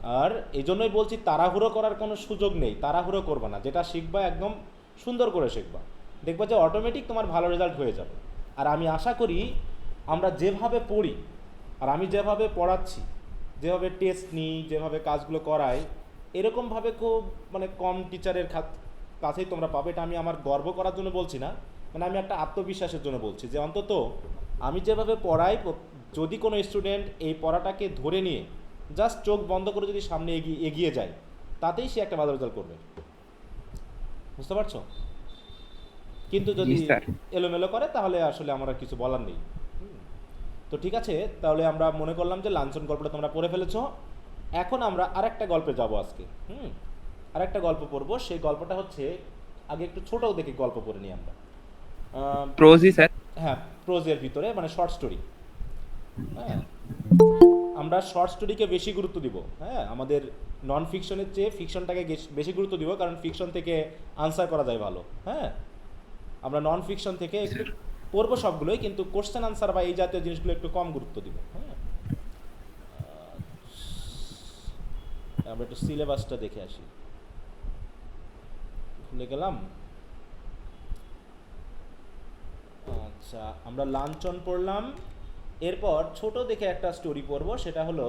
আর এই জন্যই বলছি তাড়াহুড়ো করার কোনো সুযোগ নেই, তাড়াহুড়ো করবা না, যেটা শিখবা একদম সুন্দর করে শিখবা, দেখবা যে অটোমেটিক তোমার ভালো রেজাল্ট হয়ে যাবে। আর আমি আশা করি আমরা যেভাবে পড়ি আর আমি যেভাবে পড়াচ্ছি, যেভাবে টেস্ট নিই, যেভাবে কাজগুলো করাই, এরকমভাবে খুব মানে কম টিচারের কাছেই তোমরা পাবে। এটা আমি আমার গর্ব করার জন্য বলছি না, মানে আমি একটা আত্মবিশ্বাসের জন্য বলছি যে অন্তত আমি যেভাবে পড়াই, যদি কোনো স্টুডেন্ট এই পড়াটাকে ধরে নিয়ে জাস্ট চোখ বন্ধ করে যদি সামনে এগিয়ে এগিয়ে যায়, তাতেই সে একটা ভালো রেজাল্ট করবে। বুঝতে পারছো? কিন্তু জি যদি স্যার। এলোমেলো করে তাহলে আসলে আমার আর কিছু বলার নেই। তো ঠিক আছে, তাহলে আমরা মনে করলাম যে লাঞ্ছন গল্পটা তোমরা পড়ে ফেলেছো। এখন আমরা আরেকটা গল্পে যাব আজকে। আরেকটা গল্প পড়বো, সেই গল্পটা হচ্ছে, আগে একটু ছোট দেখে গল্প পড়ে নিই আমরা। আহ, প্রোজি স্যার। হ্যাঁ, প্রোজের ভিতরে মানে শর্ট স্টোরি। হ্যাঁ, আমরা শর্ট স্টোরিকে বেশি গুরুত্ব দিব। হ্যাঁ, আমাদের নন ফিকশনের চেয়ে ফিকশনটাকে বেশি গুরুত্ব দিব, কারণ ফিকশন থেকে আনসার করা যায় ভালো। হ্যাঁ, আমরা নন ফিকশন থেকে একটু পড়বো সবগুলোই, কিন্তু কোশ্চেন আনসার বা এই জাতীয় জিনিসগুলো একটু কম গুরুত্ব দিব। হ্যাঁ, আমরা একটু সিলেবাসটা দেখে আসি। ভুলে গেলাম। আচ্ছা, আমরা লাঞ্ছন পড়লাম, এরপর ছোট দেখে একটা স্টোরি পড়বো, সেটা হলো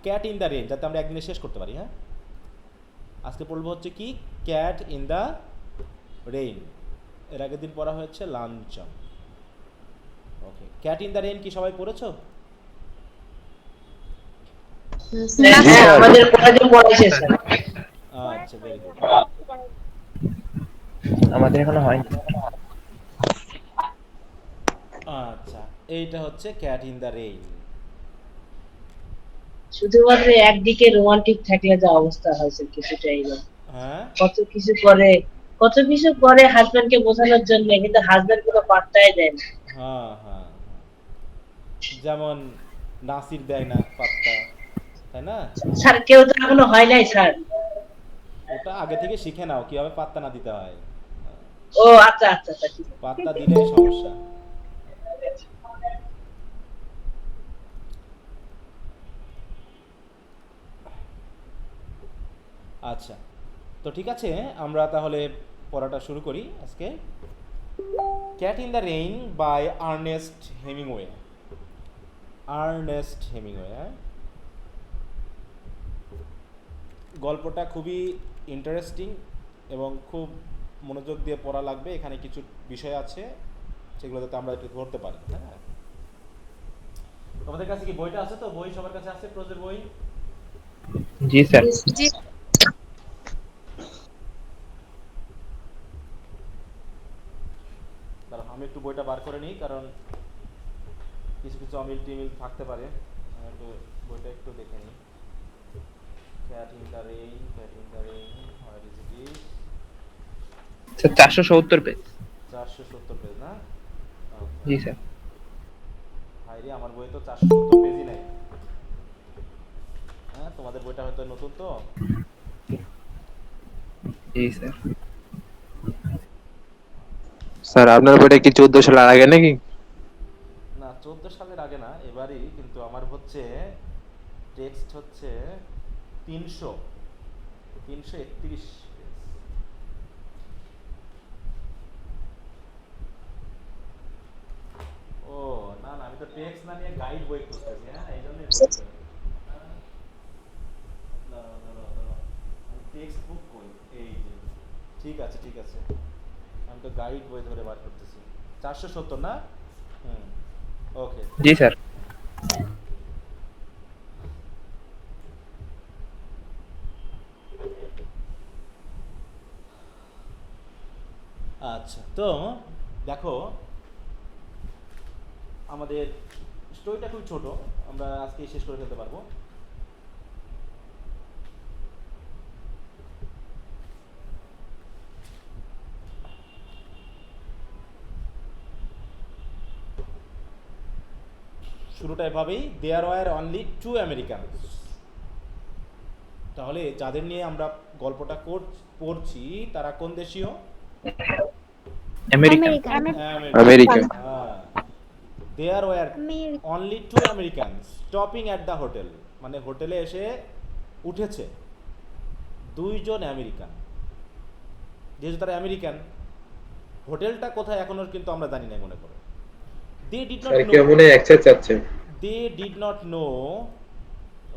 ক্যাট ইন দ্য রেন, যাতে আমরা একদিনে শেষ করতে পারি। হ্যাঁ, আজকে পড়বো হচ্ছে কি, ক্যাট ইন দ্য রেইন। এর আগের দিন পড়া হয়েছে লাঞ্ছন। ওকে, ক্যাট ইন দ্য রেইন কি সবাই পড়েছো? হ্যাঁ, আমাদের কলেজে পড়াইছে স্যার। আচ্ছা, ভেরি গুড। আমাদের এখনো হয়নি। আচ্ছা, এইটা হচ্ছে ক্যাট ইন দ্য রেইন। শুধুমাত্র একদিকে রোমান্টিক থাকলে যা অবস্থা হয়েছে কিছুটা এইরকম। হ্যাঁ, কত কিছু করে, কত কিছু করে হাজবেন্ডকে বোঝানোর জন্য, কিন্তু হাজবেন্ড কোনো পাত্তাই দেয় না। হ্যাঁ, হ্যাঁ, যেমন নাসির দেয় না পাত্তা, তাই না? স্যার কেউ তো এখনো হয় নাই স্যার। ওটা আগে থেকে শিখে নাও কিভাবে পাত্তা না দিতে হয়। ও আচ্ছা আচ্ছা আচ্ছা, ঠিক আছে। পাত্তা দিলেই সমস্যা। আচ্ছা, তো ঠিক আছে, আমরা তাহলে পড়াটা শুরু করি আজকে। Cat in the rain by Ernest Hemingway. Ernest Hemingway, হ্যাঁ। গল্পটা খুবই ইন্টারেস্টিং এবং খুব মনোযোগ দিয়ে পড়া লাগবে। এখানে কিছু বিষয় আছে সেগুলো যাতে আমরা একটু ধরতে পারি। হ্যাঁ, তোমাদের কাছে কি বইটা আছে? তো বই সবার কাছে আছে, প্রজের বই? জি স্যার। জি। দাঁড়াও, আমি একটু বইটা বার করে নিই, কারণ কিছু কিছু অমিল টিমিল থাকতে পারে। আমি একটু বইটা একটু দেখে নিই। Cat in the rain, cat in the rain, where is it? Sir 470 page. 470 page না? ওকে। জি স্যার। হাইরে, আমার বই তো 470 পেজই নাই। হ্যাঁ, তোমাদের বইটা হয়তো নতুন তো। জি স্যার। স্যার আপনার বইটা কি 14 সালের আগে নাকি? না, 14 সালের আগে না, এবারই, কিন্তু আমার হচ্ছে টেক্সট হচ্ছে 300 331 পেজ। ও, না না, আমি তো টেক্সট না নিয়ে গাইড বই খুঁজতেছি। হ্যাঁ, এই জন্যই বলছি। দাঁড়াও, দাঁড়াও, দাঁড়াও, আমি টেক্সট বুক কই? এই যে, ঠিক আছে, ঠিক আছে, আমি তো গাইড বই ধরে বার করতেছি। 470 না? হুম, ওকে। জি স্যার। আচ্ছা, তো দেখো, আমাদের স্টোরিটা খুব ছোট, আমরা আজকেই শেষ করে ফেলতে পারবো। শুরুটা এভাবেই, there were only two American. তাহলে যাদের নিয়ে আমরা গল্পটা পড়ছি তারা কোন দেশীয়? আমেরিকান। আমেরিকান। আমেরিকা। হ্যাঁ, there were American. Only two American stopping at the hotel, মানে হোটেলে এসে উঠেছে দুইজন আমেরিকান, যেহেতু তারা আমেরিকান, হোটেলটা কোথায় এখনো কিন্তু আমরা জানি না, মনে করো they did not sir know, কেউ মনে হয় অ্যাক্সেস চাচ্ছে। দে ডিড নট নো,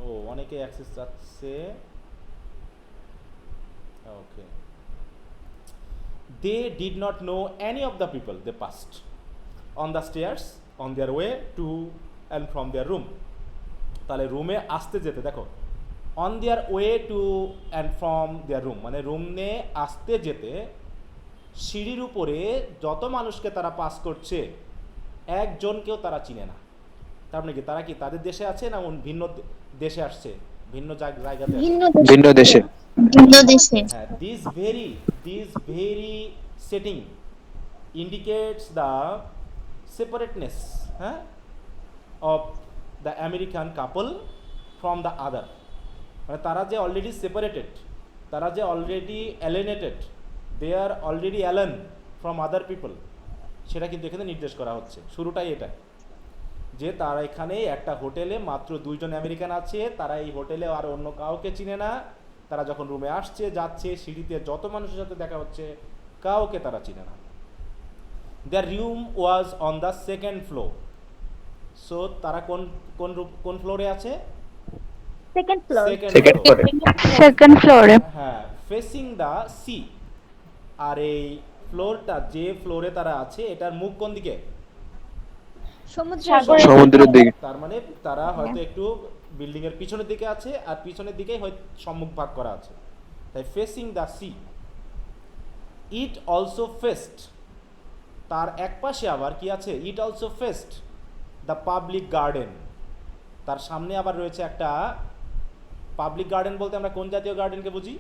ও অনেকে অ্যাক্সেস চাচ্ছে, ওকে, they did not know any of the people they passed on the stairs on their way to and from their room. তাহলে রুমে আসতে যেতে দেখো, on their way to and from their room, মানে রুমে আসতে যেতে সিঁড়ির উপরে যত মানুষকে তারা পাস করছে একজনকেও তারা চিনে না। তার মানে কি তারা কি তাদের দেশে আছে না ভিন্ন দেশে আসছে, ভিন্ন জায়গাতে আসছে? ভিন্ন দেশে। ভিন্ন দেশে। হ্যাঁ, this very setting indicates the separateness, হ্যাঁ, of the American couple from the other, মানে তারা যে অলরেডি সেপারেটেড, তারা যে already alienated, they are already alien from other people, সেটা কিন্তু এখানে নির্দেশ করা হচ্ছে। শুরুটাই এটা যে তারা এখানে একটা হোটেলে মাত্র দুইজন আমেরিকান আছে, তারা এই হোটেলে আর অন্য কাউকে চিনে না, তারা যখন রুমে আসছে যাচ্ছে সিঁড়িতে যত মানুষের সাথে দেখা হচ্ছে কাউকে তারা চিনে না। There room was on the second floor, so তারা কোন ফ্লোরে আছে? Second floor. সেকেন্ড ফ্লোরে। হ্যাঁ, ফেসিং দ্য সি। আর এই ফ্লোরটা যে ফ্লোরে তারা আছে এটার মুখ কোন দিকে? সমুদ্রের দিকে। তার মানে তারা হয়তো একটু বিল্ডিং এর পিছনের দিকে আছে, আর পিছনের দিকেই হয়তো সম্মুখ ভাগ করা আছে, তাই facing the C. It also fest, তার এক পাশে আবার কি আছে? It also fest the public garden, তার সামনে আবার রয়েছে একটা পাবলিক গার্ডেন। বলতে আমরা কোন জাতীয় গার্ডেনকে বুঝি?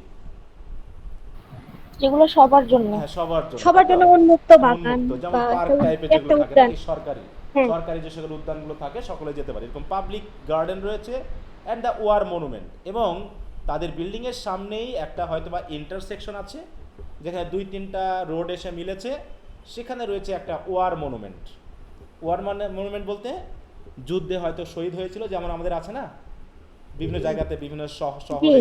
যেগুলো সবার জন্য, হ্যাঁ, সবার জন্য, সবার জন্য উন্মুক্ত বাগান যেমন পার্ক টাইপের যেগুলো থাকে, নাকি সরকারি সরকারি যে সকল উদ্যানগুলো থাকে সকলে যেতে পারে, এরকম পাবলিক গার্ডেন রয়েছে। অ্যান্ড দ্য ওয়ার মনুমেন্ট, এবং তাদের বিল্ডিংয়ের সামনেই একটা হয়তো বা ইন্টারসেকশন আছে যেখানে দুই তিনটা রোড এসে মিলেছে, সেখানে রয়েছে একটা ওয়ার মনুমেন্ট। ওয়ার মনুমেন্ট বলতে যুদ্ধে হয়তো শহীদ হয়েছিল, যেমন আমাদের আছে না বিভিন্ন জায়গাতে বিভিন্ন শহরে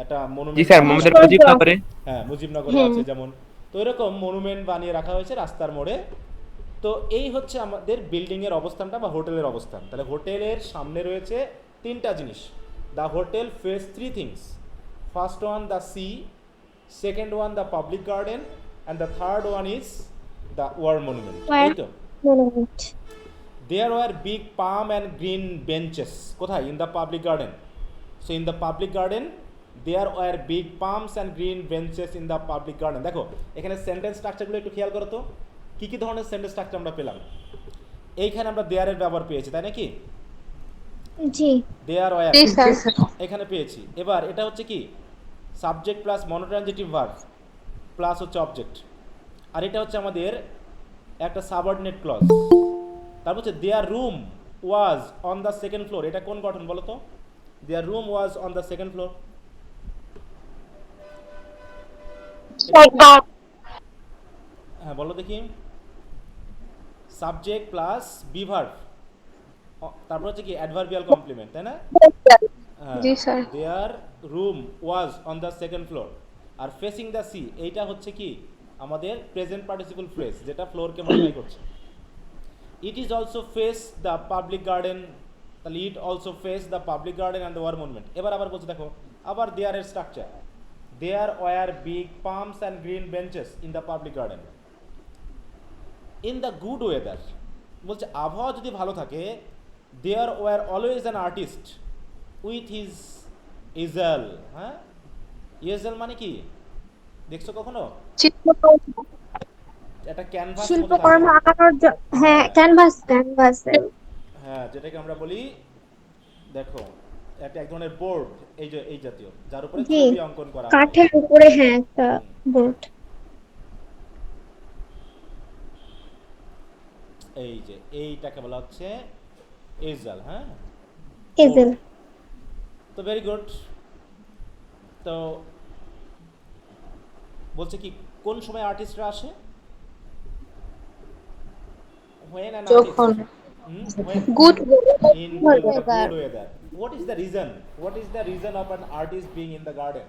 একটা মনুমেন্ট। জি স্যার, আমাদের মুজিবনগরে। হ্যাঁ, মুজিবনগরে আছে যেমন। তো এরকম মনুমেন্ট বানিয়ে রাখা হয়েছে রাস্তার মোড়ে। তো এই হচ্ছে আমাদের বিল্ডিংয়ের অবস্থানটা বা হোটেলের অবস্থান। তাহলে হোটেলের সামনে রয়েছে তিনটা জিনিস। The hotel face three things, first one the sea, second one the public garden, and the third one is the war monument. এই তো there were big palm and green benches. কোথায়? In the public garden. So in the public garden there were big palms and green benches in the public garden. দেখো এখানে sentence স্ট্রাকচারগুলো একটু খেয়াল করো তো, কী কী ধরনের সেন্টেন্স স্ট্রাকচার আমরা পেলাম। এইখানে আমরা দেয়ারের ব্যবহার পেয়েছি, তাই নাকি? জি, দেয়ার ওয়ার এখানে পেয়েছি। এবার এটা হচ্ছে কি subject plus monotransitive verb plus হচ্ছে অবজেক্ট, আর এটা হচ্ছে আমাদের একটা সাবঅর্ডিনেট ক্লজ। তারপর হচ্ছে there room was on the second floor, এটা কোন গঠন বলো তো? There room was on the second floor. হ্যাঁ বলো দেখি। সাবজেক্ট প্লাস বি ভার্ব, তারপর হচ্ছে কি অ্যাডভার্বিয়াল কমপ্লিমেন্ট, তাই না? জি sir. There room was on the second floor. আর ফেসিং দ্য সি এইটা হচ্ছে কি আমাদের প্রেজেন্ট পার্টিসিপল ফ্রেজ, যেটা ফ্লোরকে মডিফাই করছে। It is also face the public garden, তাহলে it also face the public garden and the war monument. এবার আবার বলছে দেখো আবার দেয়ারের structure, there were big palms and green benches in the public garden. In the good weather বলছে আবহাওয়া যদি ভালো থাকে, there were always an artist with his easel. হ্যাঁ, ইজেল মানে কি দেখছো কখনো? একটা ক্যানভাস, শিল্পকর্ম আঁকানোর জন্য। হ্যাঁ, ক্যানভাস। হ্যাঁ, যেটাকে আমরা বলি দেখো একটা এক ধরনের বোর্ড, এই যে এই জাতীয়, যার উপরে ছবি অঙ্কন করা হয় কাঠের উপরে। হ্যাঁ, একটা বোর্ড। এই যে এইটাকে বলা হচ্ছে এজেল। হ্যাঁ, এজেল। তো ভেরি গুড। তো বলছে কি কোন সময় আর্টিস্টরা আসে? when an artist যখন when good in good weather, what is the reason? What is the reason of an artist being in the garden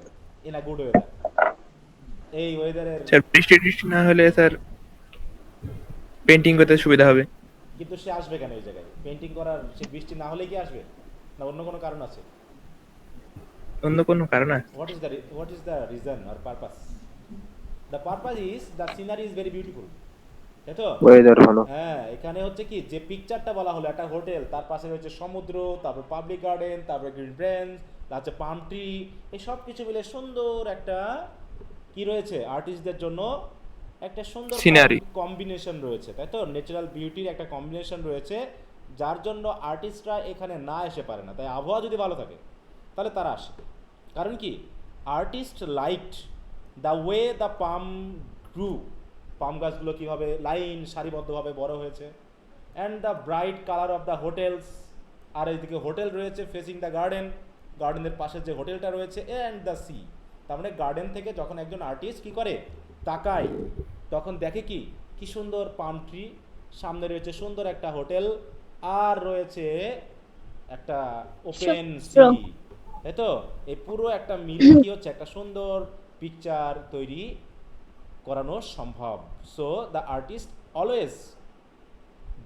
in a good weather? এই ওয়েদারের স্যার বৃষ্টি টিষ্টি না হলে স্যার পেন্টিং করতে সুবিধা হবে। কিন্তু সে আসবে কেন এই জায়গায় পেন্টিং করার? সে বৃষ্টি না হলে কি আসবে, না অন্য কোনো কারণ আছে? অন্য কোনো কারণ আছে? What is the reason or purpose? The purpose is the scenery is very beautiful, তাই তো? ওয়েদার ভালো। হ্যাঁ, এখানে হচ্ছে কি যে পিকচারটা বলা হলো একটা হোটেল, তার পাশে রয়েছে সমুদ্র, তারপর পাবলিক গার্ডেন, তারপর গ্রিন ব্রেঞ্চ, তারপর পাম ট্রি, এই সব কিছু মিলে সুন্দর একটা কি রয়েছে আর্টিস্টদের জন্য একটা সুন্দর Scenery. কম্বিনেশন রয়েছে, তাই তো? ন্যাচারাল বিউটির একটা কম্বিনেশন রয়েছে, যার জন্য আর্টিস্টরা এখানে না এসে পারে না। তাই আবহাওয়া যদি ভালো থাকে তাহলে তারা আসে। কারণ কি, artist liked the way the palm grew, palm গাছগুলো কীভাবে লাইন সারিবদ্ধভাবে বড় হয়েছে, and the bright colour of the hotels, আর এইদিকে হোটেল রয়েছে ফেসিং দ্য গার্ডেন, গার্ডেনের পাশে যে হোটেলটা রয়েছে, অ্যান্ড দ্য সি। তার মানে গার্ডেন থেকে যখন একজন আর্টিস্ট কী করে তাকায়, তখন দেখে কি কি সুন্দর পাম ট্রি, সামনে রয়েছে সুন্দর একটা হোটেল, আর রয়েছে একটা ওপেন সি, তাই তো? এই পুরো একটা মিলে কি হচ্ছে একটা সুন্দর পিকচার তৈরি করানো সম্ভব। So the artist always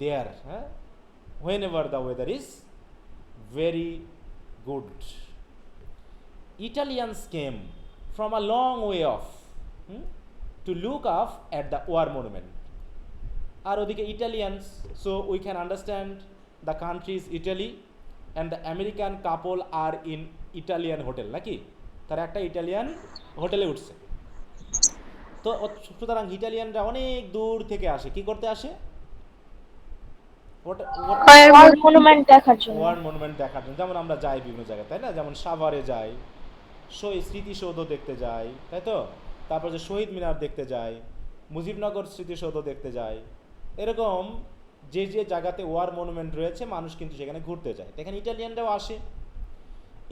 there, হ্যাঁ, whenever the weather is very good. Italians came from a long way off to look up at the war monument. আর ওদিকে Italians, so we can understand the country is Italy and the American couple are in Italian hotel, নাকি? তারা একটা Italian হোটেলে উঠছে। তো সুতরাং ইটালিয়ানরা অনেক দূর থেকে আসে, কি করতে আসে? ওয়ার মনুমেন্ট দেখার জন্য। ওয়ার মনুমেন্ট দেখার জন্য। যেমন আমরা যাই বিভিন্ন জায়গায়, তাই না? যেমন সাভারে যাই, স্মৃতিসৌধ দেখতে যাই, তাই তো? তারপর যে শহীদ মিনার দেখতে যাই, মুজিবনগর স্মৃতিসৌধ দেখতে যাই, এরকম যে যে জায়গাতে ওয়ার মনুমেন্ট রয়েছে মানুষ কিন্তু সেখানে ঘুরতে যায়। এখানে ইটালিয়ানরাও আসে।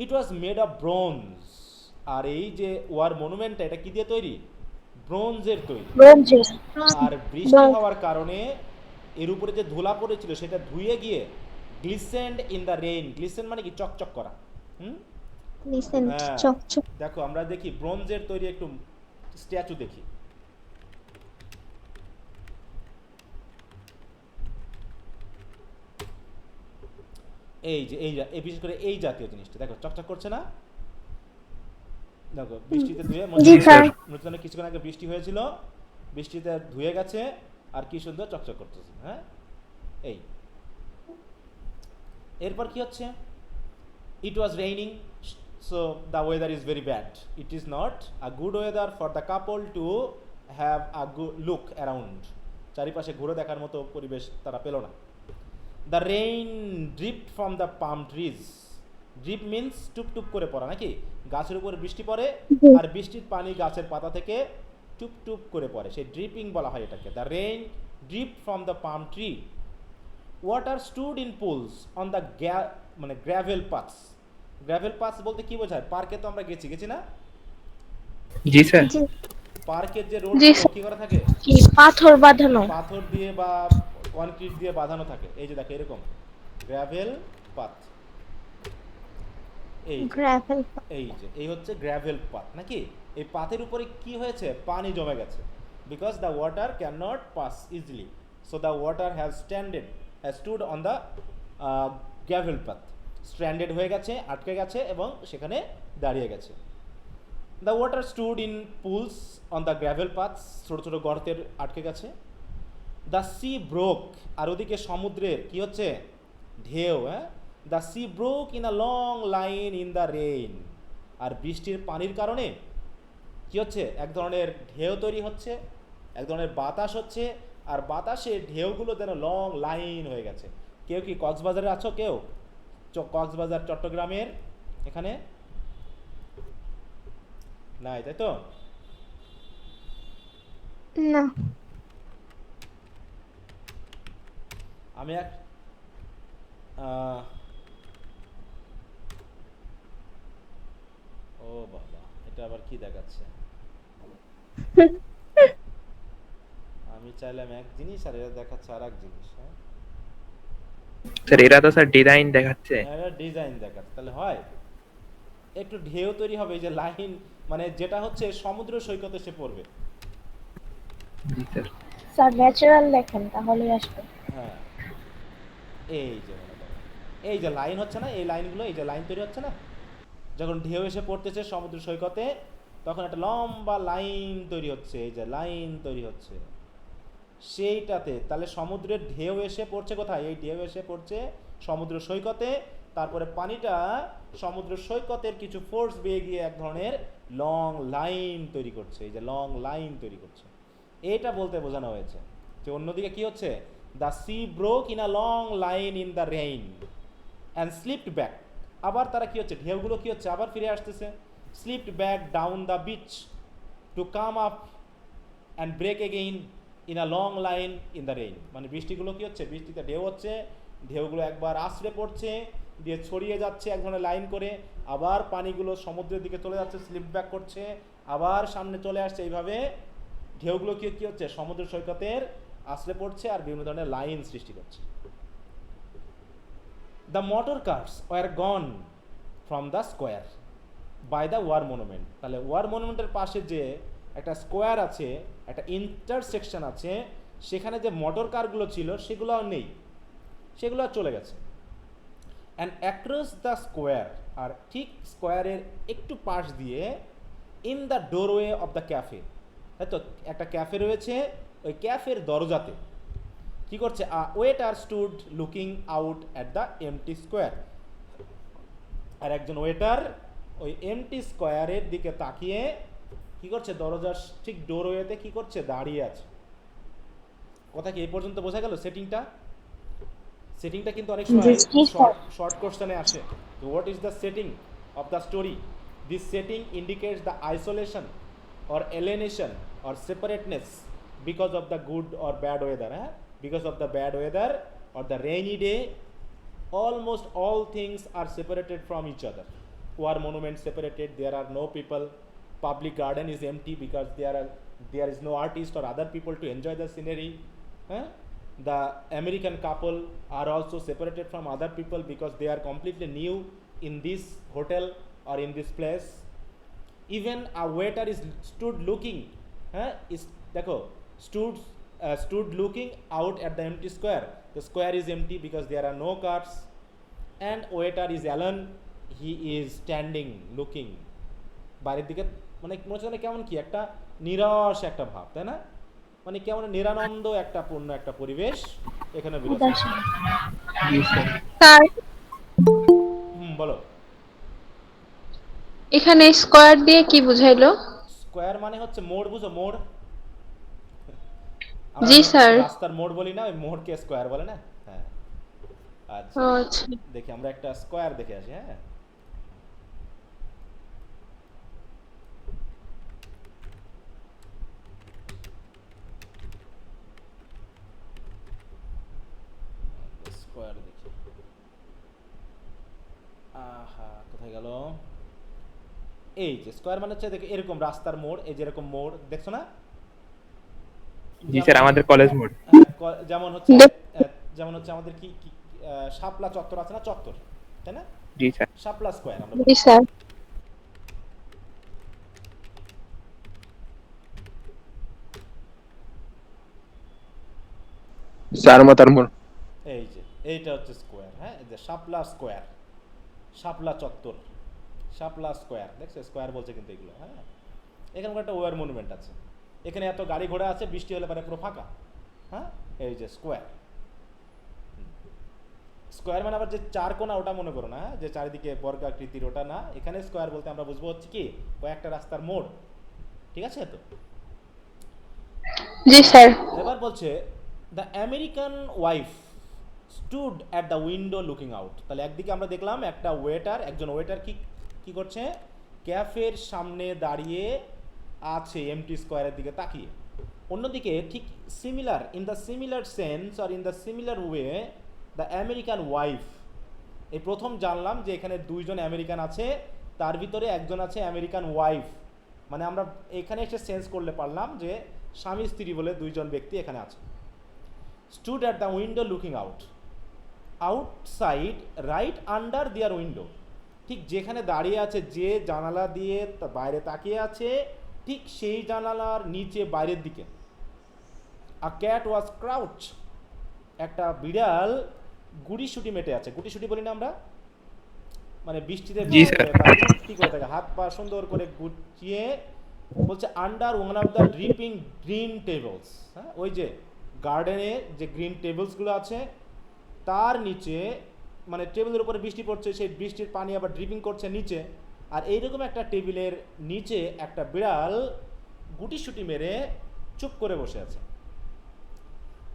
ইট ওয়াজ মেড অফ ব্রোঞ্জ, আর এই যে ওয়ার মনুমেন্টটা এটা কি দিয়ে তৈরি? ব্রোঞ্জের তৈরি। আর বৃষ্টি হওয়ার কারণে এর উপরে যে ধুলা পড়েছিল সেটা ধুয়ে গিয়ে গ্লিসেন্ড ইন দ্য রেইন। গ্লিসেন্ড মানে কি চকচক করা। চকচক। দেখো আমরা দেখি ব্রোঞ্জের তৈরি একটু স্ট্যাচু দেখি। এই যে এই বিশেষ করে এই জাতীয় জিনিসটা দেখো চকচক করছে না? দেখো বৃষ্টিতে ধুয়ে মনে কিছুক্ষণ আগে বৃষ্টি হয়েছিল, বৃষ্টিতে ধুয়ে গেছে আর কি সুন্দর চকচক করতেছে। হ্যাঁ, এই এরপর কি হচ্ছে? It was raining, so the weather is very bad. It is not a good weather for the couple to have a good look around. চারিপাশে ঘুরে দেখার মতো পরিবেশ তারা পেল না। The rain dripped from the palm trees. Drip means টুপ টুপ করে পড়া, নাকি? গাছের উপরে বৃষ্টি পড়ে আর বৃষ্টির পানি গাছের পাতা থেকে টুপ টুপ করে পড়ে, সেই ড্রিপিং বলা হয় এটাকে। The rain dripped from the palm tree. Water stood in pools on the মানে gravel paths. গ্র্যাভেল পাথ বলতে কি বোঝায়? পার্কে তো আমরা গেছি না? জি স্যার। পার্কের যে রোড কি করা থাকে? কি পাথর বাঁধানো, পাথর দিয়ে বা কনক্রিট দিয়ে বাঁধানো থাকে। এই যে দেখো এরকম গ্র্যাভেল পাথ। এই হচ্ছে গ্র্যাভেল পাথ, নাকি? এই পাথের উপরে কি হয়েছে? পানি জমে গেছে, because the water can not pass easily, so the water has stood on the gravel path. Stranded হয়ে গেছে, আটকে গেছে এবং সেখানে দাঁড়িয়ে গেছে। The water stood in pools on the gravel paths, ছোটো ছোটো গর্তের আটকে গেছে। দ্য সি ব্রোক, আর ওদিকে সমুদ্রের কি হচ্ছে? ঢেউ। হ্যাঁ, the sea broke in a long line in the rain, আর বৃষ্টির পানির কারণে কি হচ্ছে? এক ধরনের ঢেউ তৈরি হচ্ছে, এক ধরনের বাতাস হচ্ছে, আর বাতাসে ঢেউগুলো যেন লং লাইন হয়ে গেছে। কেউ কি কক্সবাজারে আছো? কেউ কক্সবাজার চট্টগ্রামের এখানে নাই, তাই তো? না, আমি এক ও বাবা, এটা আবার কি দেখাচ্ছে? আমি চাইলাম এক জিনিস আর এটা দেখাচ্ছে আর এক জিনিস। হ্যাঁ, স্যার এরা তো স্যার ডিজাইন দেখাচ্ছে। এটা ডিজাইন দেখাচ্ছে, তাহলে হয় একটু ঢেউ তৈরি হবে, এই যে লাইন, মানে যেটা হচ্ছে সমুদ্র সৈকতে এসে পড়বে। জি স্যার। স্যার ন্যাচারাল লেখেন তাহলেই আসবে। হ্যাঁ, এই যে মনে করো, এই যে লাইন হচ্ছে না, এই লাইনগুলো, এই যে লাইন তৈরি হচ্ছে না, যখন ঢেউ এসে পড়তেছে সমুদ্র সৈকতে, তখন একটা লম্বা লাইন তৈরি হচ্ছে, এই যে লাইন তৈরি হচ্ছে সেইটাতে। তাহলে সমুদ্রের ঢেউ এসে পড়ছে কোথায়? এই ঢেউ এসে পড়ছে সমুদ্র সৈকতে, তারপরে পানিটা সমুদ্র সৈকতের কিছু ফোর্স বেয়ে গিয়ে এক ধরনের লং লাইন তৈরি করছে, এই যে লং লাইন তৈরি করছে। এটা বলতে বোঝানো হয়েছে যে অন্যদিকে কি হচ্ছে, the sea broke in a long line in the rain and slipped back. আবার তারা কি হচ্ছে, ঢেউগুলো কি হচ্ছে, আবার ফিরে আসতেছে, slipped back down the beach to come up and break again in a long line in the rain. মানে বৃষ্টিগুলো কি হচ্ছে, বৃষ্টিতে ঢেউ হচ্ছে, ঢেউগুলো একবার আছড়ে পড়ছে, দিয়ে ছড়িয়ে যাচ্ছে এক ধরনের লাইন করে, আবার পানিগুলো সমুদ্রের দিকে চলে যাচ্ছে, স্লিপ ব্যাক করছে, আবার সামনে চলে আসছে। এইভাবে ঢেউগুলো কি কি হচ্ছে, সমুদ্র সৈকতের আছড়ে পড়ছে আর বিভিন্ন ধরনের লাইন সৃষ্টি করছে। The motor cars were gone from the square by the war monument. তাহলে ওয়ার মনুমেন্টের পাশে যে একটা স্কোয়ার আছে, একটা ইন্টারসেকশন আছে, সেখানে যে মোটর কারগুলো ছিল সেগুলো আর নেই, সেগুলো আর চলে গেছে। অ্যান্ড অ্যাক্রস দ্য স্কোয়ার, আর ঠিক স্কোয়ারের একটু পাশ দিয়ে, in the doorway of the cafe, তাই তো একটা ক্যাফে রয়েছে, ওই ক্যাফের দরজাতে কি করছে, waiter stood looking out at the empty square. আর একজন ওয়েটার ওই এমটি স্কোয়ারের দিকে তাকিয়ে কি করছে, দরজার ঠিক ডোরওয়েতে কি করছে, দাঁড়িয়ে আছে। কথা কি এই পর্যন্ত বোঝা গেল? সেটিংটা কিন্তু অনেক সময় শর্ট কোশ্চেনে আসে। What is the setting of the story? This setting indicates the isolation or alienation or separateness because of the good or bad weather. Because of the bad weather or the rainy day, almost all things are separated from each other. War monument separated, there are no people, public garden is empty because there is no artist or other people to enjoy the scenery. The American couple are also separated from other people because they are completely new in this hotel or in this place. Even a waiter is stood looking, is দেখো stood looking out at the empty square. The square is empty because there are no cars, and waiter is alone, he is standing looking বাইরের দিকে। মানে মনে হচ্ছে কেমন কি একটা নিরাশ একটা ভাব, তাই না? মানে কেমন নিরানন্দ একটা পূর্ণ একটা পরিবেশ এখানে বিরাজ করছে। জি স্যার। স্যার বলো। এখানে স্কয়ার দিয়ে কি বুঝাইলো? স্কোয়ার মানে হচ্ছে মোড়, বুঝো মোড়? জি স্যার। রাস্তার মোড় বলি না, ওই মোড়কে স্কোয়ার বলে না। হ্যাঁ, আচ্ছা আচ্ছা। দেখি আমরা একটা স্কোয়ার দেখে আসি। হ্যাঁ, স্কোয়ার দেখি। আহা, কোথায় গেল? এই যে স্কোয়ার মানে হচ্ছে দেখো এরকম রাস্তার মোড়, এই যে এরকম মোড় দেখছো না? জি স্যার, আমাদের কলেজ মোড। যেমন হচ্ছে আমাদের কি শাপলা চত্বর আছে না, চত্বর, তাই না? জি স্যার। শাপলা স্কোয়ার আমরা জি স্যার। চার মাথার মোড়। এই যে এইটা হচ্ছে স্কোয়ার। হ্যাঁ, এই যে শাপলা স্কোয়ার, শাপলা চত্বর, শাপলা স্কোয়ার, দেখছো স্কোয়ার বলছে কিন্তু এগুলো। হ্যাঁ, এখানে একটা ওয়ার মনুমেন্ট আছে, এখানে এত গাড়ি ঘোড়া আছে, বৃষ্টি হলে পরে পুরো ফাঁকা। হ্যাঁ, এই যে স্কোয়ার। স্কোয়ার মানে আবার যে চার কোণা ওটা মনে করো না, যে চারিদিকে বর্গাকৃতির, ওটা না। এখানে স্কোয়ার বলতে আমরা বুঝবো হচ্ছে কি কয়েকটা রাস্তার মোড়। ঠিক আছে তো? জি স্যার। এবার বলছে the American wife stood at the window looking out. তাহলে একদিকে আমরা দেখলাম একটা ওয়েটার, একজন ওয়েটার কি করছে, ক্যাফের সামনে দাঁড়িয়ে আছে এমটি স্কোয়ারের দিকে তাকিয়ে। অন্যদিকে ঠিক similar, in the similar sense or in the similar way, the American wife. এই প্রথম জানলাম যে এখানে দুইজন আমেরিকান আছে, তার ভিতরে একজন আছে আমেরিকান ওয়াইফ। মানে আমরা এখানে এসে সেন্স করলে পারলাম যে স্বামী স্ত্রী বলে দুইজন ব্যক্তি এখানে আছে। Stood at the window looking out, outside right under their window, ঠিক যেখানে দাঁড়িয়ে আছে, যে জানালা দিয়ে বাইরে তাকিয়ে আছে, ঠিক সেই জানালার নিচে বাইরের দিকে। আ ক্যাট ওয়াজ ক্রাউচ, একটা বিড়াল গুটিসুটি মেটে আছে। গুটিসুটি বলি না আমরা, মানে বৃষ্টিতে জি, স্যার। কি করে থাকে, হাত পা সুন্দর করে গুছিয়ে, বলছে under one of the dripping green tables. হ্যাঁ, ওই যে গার্ডেনে যে গ্রিন টেবলসগুলো আছে তার নিচে, মানে টেবিলের উপরে বৃষ্টি পড়ছে, সেই বৃষ্টির পানি আবার ড্রিপিং করছে নিচে, আর এইরকম একটা টেবিলের নিচে একটা বিড়াল গুটিসুটি মেরে চুপ করে বসে আছে।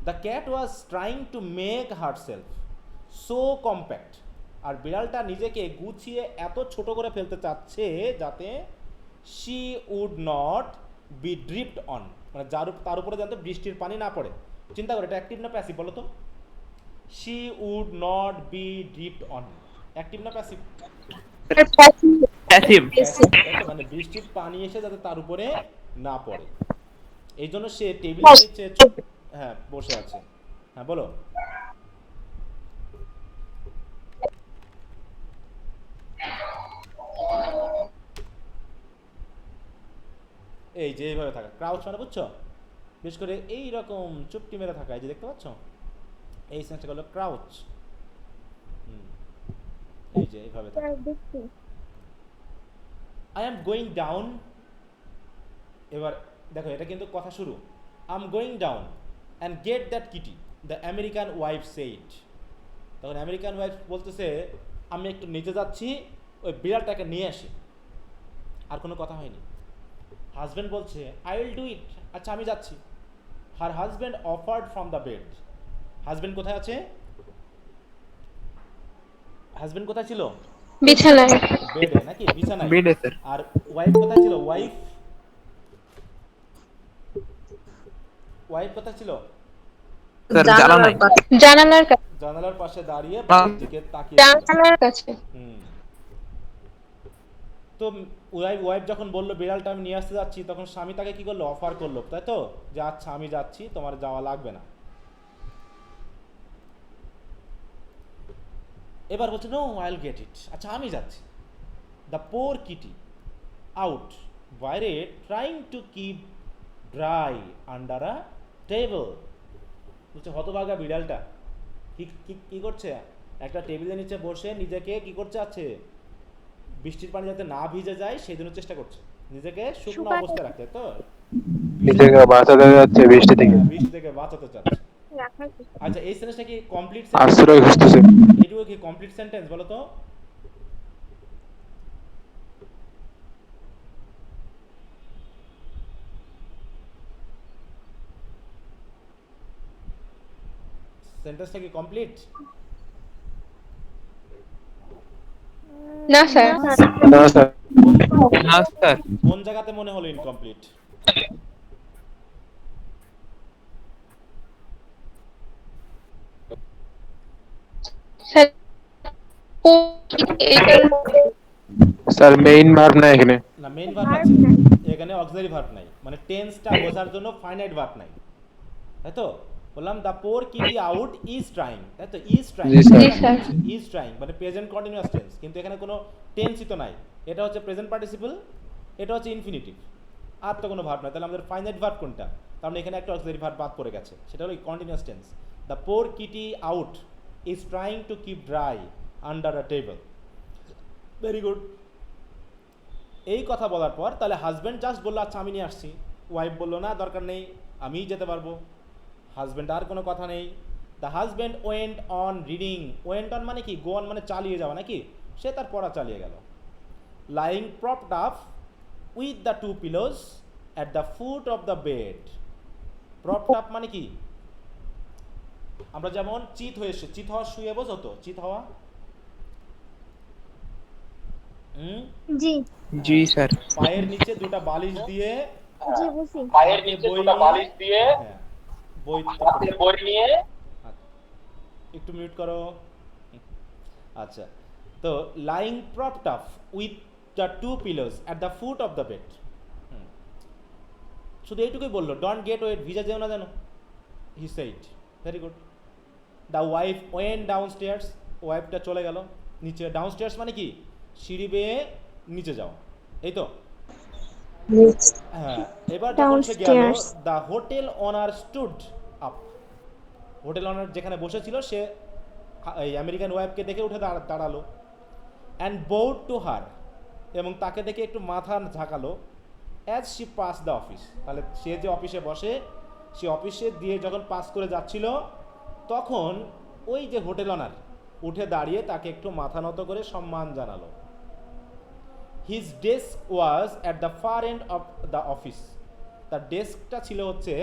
The cat was trying to make herself so compact, আর বিড়ালটা নিজেকে গুছিয়ে এত ছোট করে ফেলতে চাচ্ছে যাতে she would not be dripped on, মানে তার উপরে যাতে বৃষ্টির পানি না পড়ে। চিন্তা করে এটা অ্যাক্টিভ না প্যাসিভ বলো তো? She would not be dripped on, active না প্যাসিভ? প্যাসিভ। মানে বৃষ্টির পানি এসে যাতে তার উপরে না পড়ে, এই জন্য সে টেবিলের নিচে হ্যাঁ বসে আছে। হ্যাঁ বলো। এই যে এইভাবে থাকা, ক্রাউচ মানে বুঝছো, বিশেষ করে এই রকম চুপটি মেরে থাকা, এই যে দেখতে পাচ্ছ, এই সেন্সটা হলো ক্রাউচ। এই যে এইভাবে থাকা। আই এম গোয়িং ডাউন, এবার দেখো এটা কিন্তু কথা শুরু। I am going down and get that Kitty, the American wife said. তখন আমেরিকান ওয়াইফ বলতেছে আমি একটু নিচে যাচ্ছি, ওই বিড়ালটাকে নিয়ে আসি। আর কোনো কথা হয়নি। হাজব্যান্ড বলছে আই উইল ডু ইট, আচ্ছা আমি যাচ্ছি। Her husband offered from the bed, husband কোথায় আছে? হাজব্যান্ড কোথায় ছিল? বিছানায়। বেডে নাকি বিছানায়? বেডে স্যার। আর ওয়াইফ কোথায় ছিল? ওয়াইফ কোথায় ছিল? স্যার জানালাই। জানালার কাছে। জানালার পাশে দাঁড়িয়ে বাইরের দিকে তাকিয়ে ছিল। জানালার কাছে। তো ওয়াইফ যখন বললো বিড়ালটা আমি নিয়ে আসতে যাচ্ছি, তখন স্বামী তাকে কি করলো? অফার করলো, তাই তো, যে আচ্ছা আমি যাচ্ছি, তোমার যাওয়া লাগবে না। এবার বলছে no I will get it, আচ্ছা আমি যাচ্ছি। দ্য পোর কিটি আউট বাইরে trying to keep dry under a table. বলছে হতভাগা বিড়ালটা কি করছে? একটা টেবিলের নিচে বসে নিজেকে কি করছে আছে, বৃষ্টির পানি যাতে না ভিজে যায় সেই জন্য চেষ্টা করছে নিজেকে শুকনো অবস্থায় রাখতে, তো নিজেকে বাঁচাতে যাচ্ছে বৃষ্টি থেকে। বৃষ্টি থেকে বাঁচাতে চাচ্ছে। আচ্ছা এই সেন্টেন্সটা কি কমপ্লিট আশ্রয় খুঁজতেছে। এটুকু কি কমপ্লিট সেন্টেন্স বলো তো? সেন্টেন্সটা কি কমপ্লিট? না স্যার। না স্যার। কোন জায়গাতে মনে হলো ইনকমপ্লিট? স্যার মেইন ভার্ব না এখানে। না মেইন ভার্ব আছে এখানে, অক্সিলারি ভার্ব নাই, মানে টেন্সটা বোঝার জন্য ফাইনাইট ভার্ব নাই, তাই তো? বললাম the poor kitty out is trying, তাই তো? ইজ ট্রাইং, ইজ ট্রাইং মানে প্রেজেন্ট কন্টিনিউয়াস টেন্স, কিন্তু এখানে কোনো টেন্সই তো নাই। এটা হচ্ছে প্রেজেন্ট পার্টিসিপল, এটা হচ্ছে ইনফিনিটিভ, আর তো কোনো ভার্ব নাই। তাহলে আমাদের ফাইনাইট ভার্ব কোনটা? তার মানে এখানে একটা অক্সিলারি ভার্ব বাদ পড়ে গেছে, সেটা হলো continuous tense. The poor kitty out is trying to keep dry under a table. Very good. এই কথা বলার পর তাহলে হাজব্যান্ড জাস্ট বললো আচ্ছা আমি নিয়ে আসছি, ওয়াইফ বললো না দরকার নেই আমিই যেতে পারবো। হাজব্যান্ড আর কোনো কথা নেই। The husband went on reading, went on মানে কি? গো অন মানে চালিয়ে যাওয়া নাকি? সে তার পড়া চালিয়ে গেল। Lying propped up with the two pillows at the foot of the bed. Propped up মানে কি? আমরা যেমন চিত হওয়া শুয়ে, বোঝো তো চিত হওয়া? জি জি স্যার। পায়ের নিচে দুটো বালিশ দিয়ে, জি বুঝি। পায়ের নিচে দুটো বালিশ দিয়ে বই নিয়ে, একটু মিউট করো। আচ্ছা, তো lying propped up with the two pillows at the foot of the bed. শুধু এইটুকুই বললো, ডোন্ট গেট ওয়েট, ভিজা যেও না জানো, he said. Very good. The wife went downstairs, ওয়াইফটা চলে গেল নিচে। ডাউন স্টেয়ার্স মানে কি, সিঁড়ি বেয়ে নিচে যাও, এই তো। হ্যাঁ, এবার যখন সে গেল, Downstairs. The hotel honour stood up, hotel honour যেখানে বসেছিল সে এই আমেরিকান ওয়াইফকে দেখে উঠে দাঁড়ালো। অ্যান্ড বোড টু হার, এবং তাকে দেখে একটু মাথা ঝাঁকালো। As she pass the office, তাহলে সে যে অফিসে বসে, সে অফিসে দিয়ে যখন পাস করে যাচ্ছিল, তখন ওই যে হোটেল অনার উঠে দাঁড়িয়ে তাকে একটু মাথা নত করে সম্মান জানালো। His desk was at the far end of the office, তার ডেস্কটা ছিল হচ্ছে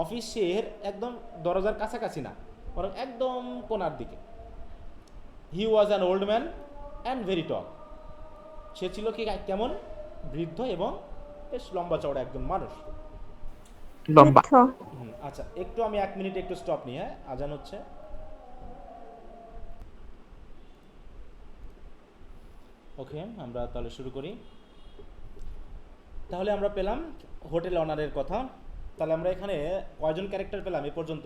অফিসের একদম দরজার কাছাকাছি না, বরং একদম কোনার দিকে। He was an old man and very tall, সে ছিল কি কেমন, বৃদ্ধ এবং বেশ লম্বা চওড়া একজন মানুষ। লম্বা। আচ্ছা, একটু আমি 1 মিনিট একটু স্টপ নিই, হ্যাঁ, আজান হচ্ছে। ওকে, আমরা তাহলে শুরু করি। তাহলে আমরা পেলাম হোটেল অনারের কথা। তাহলে আমরা এখানে কয়জন ক্যারেক্টার পেলাম এ পর্যন্ত?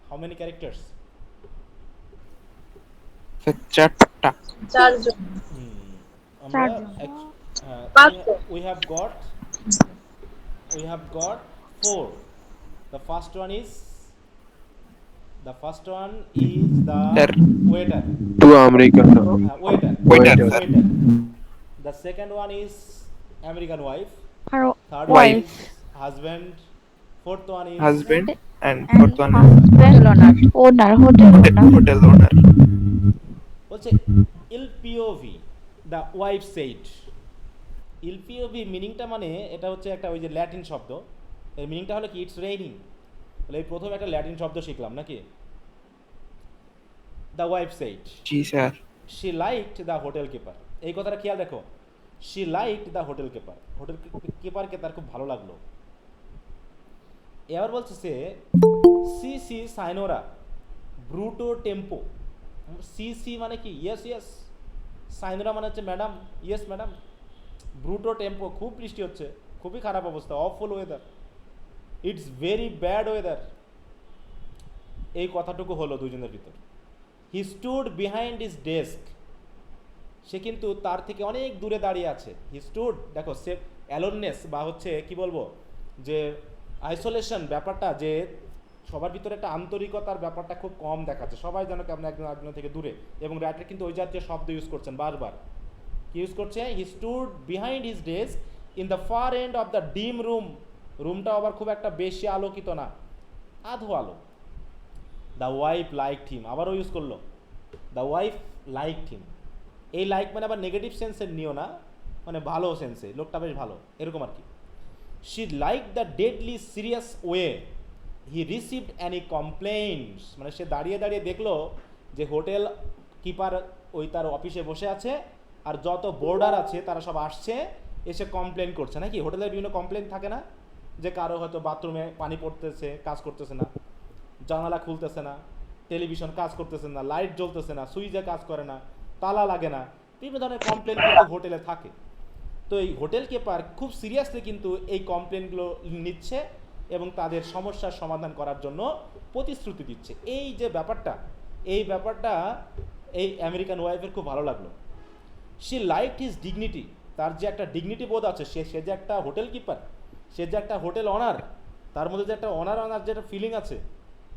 How many characters? স্যার 4টা। 4 জন। আমরা পাঁচজন। we have got 4. The first one is the Sir. waiter. 2 Americano. Waiter. Waiter, sir. The second one is American wife. আর Third one Wife. is husband. Fourth one is husband and and fourth one husband owner hotel owner. Hotel owner. বলছে LPOV, the wife said. LPOV মিনিংটা মানে এটা হচ্ছে একটা ওই যে Latin শব্দ, এর মিনিংটা হলো কি, ইটস রেইনিং। তাহলে এই প্রথম একটা ল্যাটিন শব্দ শিখলাম নাকি। দ্য ওয়াইফ সেইড জি sir. She liked the hotel keeper, এই কথাটা খেয়াল রাখো, she liked the hotel keeper, hotel কিপারকে তার খুব ভালো লাগলো। এবার বলছে সে সি সাইনোরা ব্রুটো টেম্পো, সি মানে কি, ইয়েস ইয়েস, সাইনোরা মানে হচ্ছে ম্যাডাম, ইয়েস ম্যাডাম। ব্রুটো টেম্পো, খুব বৃষ্টি হচ্ছে, খুবই খারাপ অবস্থা, awful weather, it's very bad weather. এই কথাটুকু হলো দুজনের ভিতর। He stood behind his desk, সে কিন্তু তার থেকে অনেক দূরে দাঁড়িয়ে আছে। হি স্টুড, দেখো সে অ্যালোননেস বা হচ্ছে কি বলবো যে আইসোলেশন ব্যাপারটা, যে সবার ভিতরে একটা আন্তরিকতার ব্যাপারটা খুব কম দেখাচ্ছে, সবাই যেন কেমন একজন আরেকজনের থেকে দূরে। এবং রাইটার কিন্তু ওই জাতীয় শব্দ ইউজ করছেন বারবার। কি ইউজ করছে? He stood behind his desk in the far end of the dim room, রুমটা আবার খুব একটা বেশি আলোকিত না, আধো আলো। দ্য ওয়াইফ লাইকড হিম, আবারও ইউজ করলো, দ্য ওয়াইফ লাইকড হিম। এই লাইক মানে আবার নেগেটিভ সেন্সের নিও না, মানে ভালো সেন্সে, লোকটা বেশ ভালো, এরকম আর কি। She like the deadly serious way he received any complaints, মানে সে দাঁড়িয়ে দাঁড়িয়ে দেখলো যে হোটেল কিপার ওই তার অফিসে বসে আছে, আর যত বোর্ডার আছে তারা সব আসছে, এসে কমপ্লেন করছে নাকি। হোটেলের বিভিন্ন কমপ্লেন থাকে না, যে কারো হয়তো বাথরুমে পানি পড়তেছে, কাজ করতেছে না, জানালা খুলতেছে না, টেলিভিশন কাজ করতেছে না, লাইট জ্বলতেছে না, সুইচে কাজ করে না, তালা লাগে না, বিভিন্ন ধরনের কমপ্লেন কিন্তু হোটেলে থাকে। তো এই হোটেল কিপার খুব সিরিয়াসলি কিন্তু এই কমপ্লেনগুলো নিচ্ছে এবং তাদের সমস্যার সমাধান করার জন্য প্রতিশ্রুতি দিচ্ছে। এই যে ব্যাপারটা, এই ব্যাপারটা এই আমেরিকান ওয়াইফের খুব ভালো লাগলো। শি লাইকড হিজ ডিগনিটি, তার যে একটা ডিগনিটি বোধ আছে, সে যে একটা হোটেল কিপার, সে যে একটা হোটেল অনার, তার মধ্যে যে একটা অনার যে একটা ফিলিং আছে,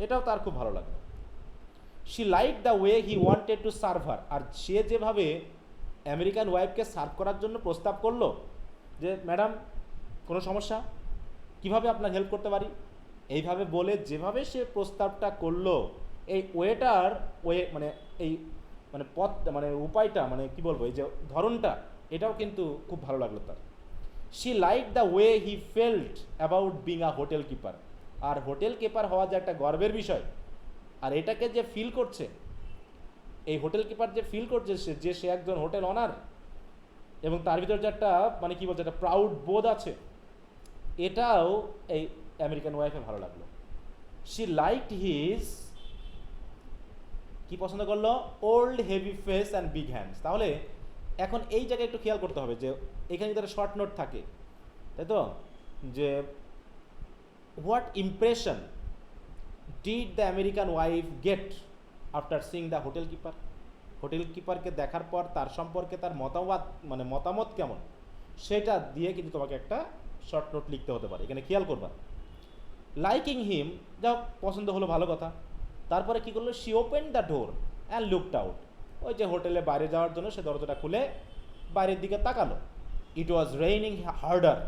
এটাও তার খুব ভালো লাগলো। She like the way he wanted to serve her, আর সে যেভাবে আমেরিকান ওয়াইফকে সার্ভ করার জন্য প্রস্তাব করলো, যে ম্যাডাম কোনো সমস্যা, কিভাবে আপনার হেল্প করতে পারি, এইভাবে বলে যেভাবে সে প্রস্তাবটা করলো, এই ওয়েটার ওয়ে মানে এই মানে পথ মানে উপায়টা, মানে কি বলবো, এই যে ধরনটা, এটাও কিন্তু খুব ভালো লাগলো তার। She like the way he felt about being a hotel keeper, আর হোটেল কিপার হওয়া যে একটা গর্বের বিষয়, আর এটাকে যে ফিল করছে, এই হোটেল কিপার যে ফিল করছে সে একজন হোটেল অনার, এবং তার ভিতর যে একটা মানে কি বলছে একটা প্রাউড বোধ আছে, এটাও এই আমেরিকান ওয়াইফে ভালো লাগলো। শি লাইকড হিজ, কি পছন্দ করলো, old heavy face and big hands. তাহলে এখন এই জায়গায় একটু খেয়াল করতে হবে যে এখানে যদি একটা শর্ট নোট থাকে, তাই তো, যে what impression did the American wife get after seeing the hotel keeper? Hotel কিপারকে দেখার পর তার সম্পর্কে তার মতামত কেমন, সেটা দিয়ে কিন্তু তোমাকে একটা শর্ট নোট লিখতে হতে পারে। এখানে খেয়াল করবা, লাইকিং হিম, যাও পছন্দ হলো, ভালো কথা। তারপরে কি করলো, she open the door and looked out. ওই যে হোটেলে বাইরে যাওয়ার জন্য সে দরজাটা খুলে বাইরের দিকে তাকালো। ইট ওয়াজ রেইনিং হার্ডার,